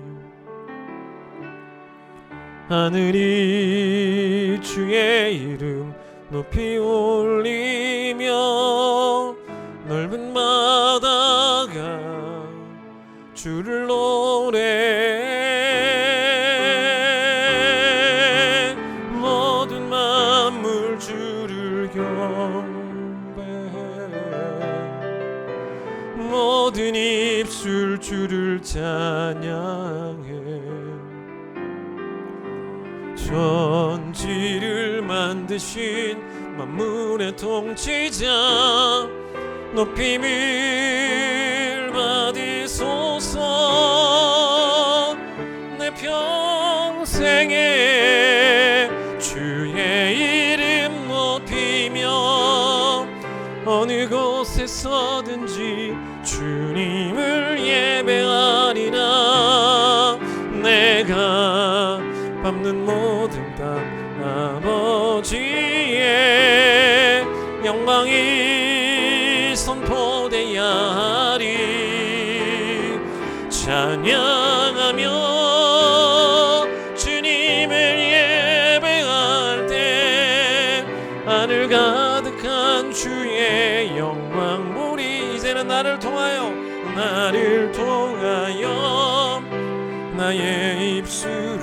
하늘이 주의 이름 높이 올리며 넓은 바다가 주를 노래해 모든 만물 주를 경배해 모든 입술 주를 찬양해 천지를 만드신 만물의 통치자 높임을 받으소서 내 평생에 주의 이름 높이며 어느 곳에서든지 주님을 예배하리라 내가 밟는 모든 땅 아버지의 영광이 선포되야 하리 찬양하며 주님을 예배할 때 하늘 가득한 주의 영광 보리 이제는 나를 통하여 나의 입술을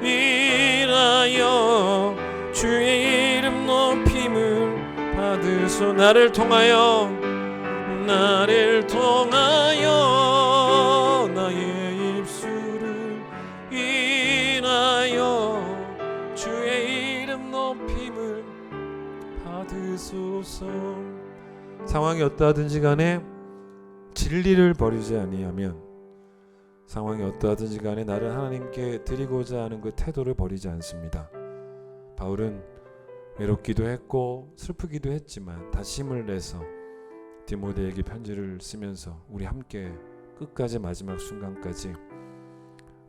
인하여 주의 이름 높임을 받으소 나를 통하여 나의 입술을 인하여 주의 이름 높임을 받으소서 상황이 어떠하든지 간에 진리를 버리지 아니하면 상황이 어떠하든지 간에 나를 하나님께 드리고자 하는 그 태도를 버리지 않습니다. 바울은 외롭기도 했고 슬프기도 했지만 다시 힘을 내서 디모데에게 편지를 쓰면서 우리 함께 끝까지 마지막 순간까지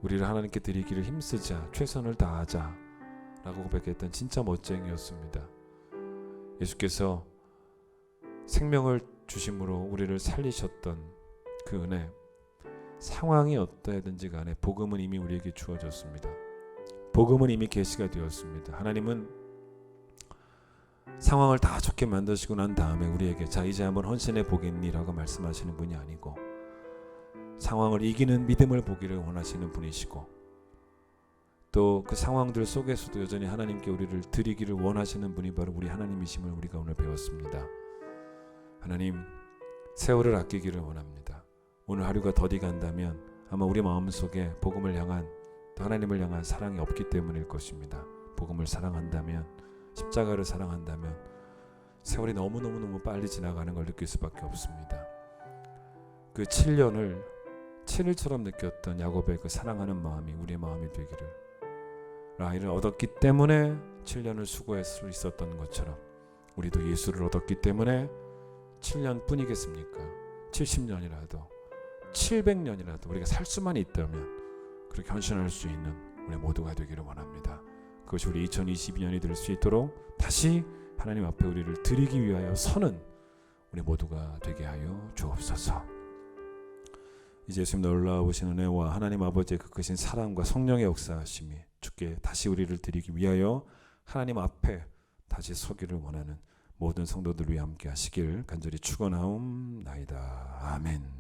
우리를 하나님께 드리기를 힘쓰자 최선을 다하자 라고 고백했던 진짜 멋쟁이였습니다. 예수께서 생명을 주심으로 우리를 살리셨던 그 은혜 상황이 어떠하든지 간에 복음은 이미 우리에게 주어졌습니다. 복음은 이미 계시가 되었습니다. 하나님은 상황을 다 좋게 만드시고 난 다음에 우리에게 자 이제 한번 헌신해 보겠니 라고 말씀하시는 분이 아니고 상황을 이기는 믿음을 보기를 원하시는 분이시고 또 그 상황들 속에서도 여전히 하나님께 우리를 드리기를 원하시는 분이 바로 우리 하나님이심을 우리가 오늘 배웠습니다. 하나님 세월을 아끼기를 원합니다. 오늘 하루가 더디 간다면 아마 우리 마음속에 복음을 향한 또 하나님을 향한 사랑이 없기 때문일 것입니다. 복음을 사랑한다면 십자가를 사랑한다면 세월이 너무너무 빨리 지나가는 걸 느낄 수밖에 없습니다. 그 7년을 7일처럼 느꼈던 야곱의 그 사랑하는 마음이 우리의 마음이 되기를, 아이를 얻었기 때문에 7년을 수고할 수 있었던 것처럼 우리도 예수를 얻었기 때문에 7년 뿐이겠습니까? 70년이라도 700년이라도 우리가 살 수만 있다면 그렇게 헌신할 수 있는 우리 모두가 되기를 원합니다. 그것이 우리 2022년이 될 수 있도록 다시 하나님 앞에 우리를 드리기 위하여 서는 우리 모두가 되게 하여 주옵소서. 이제 예수님 놀라우신 은혜와 하나님 아버지의 그 크신 사랑과 성령의 역사하심이 주께 다시 우리를 드리기 위하여 하나님 앞에 다시 서기를 원하는 모든 성도들 위해 함께 하시길 간절히 축원하옵나이다. 아멘.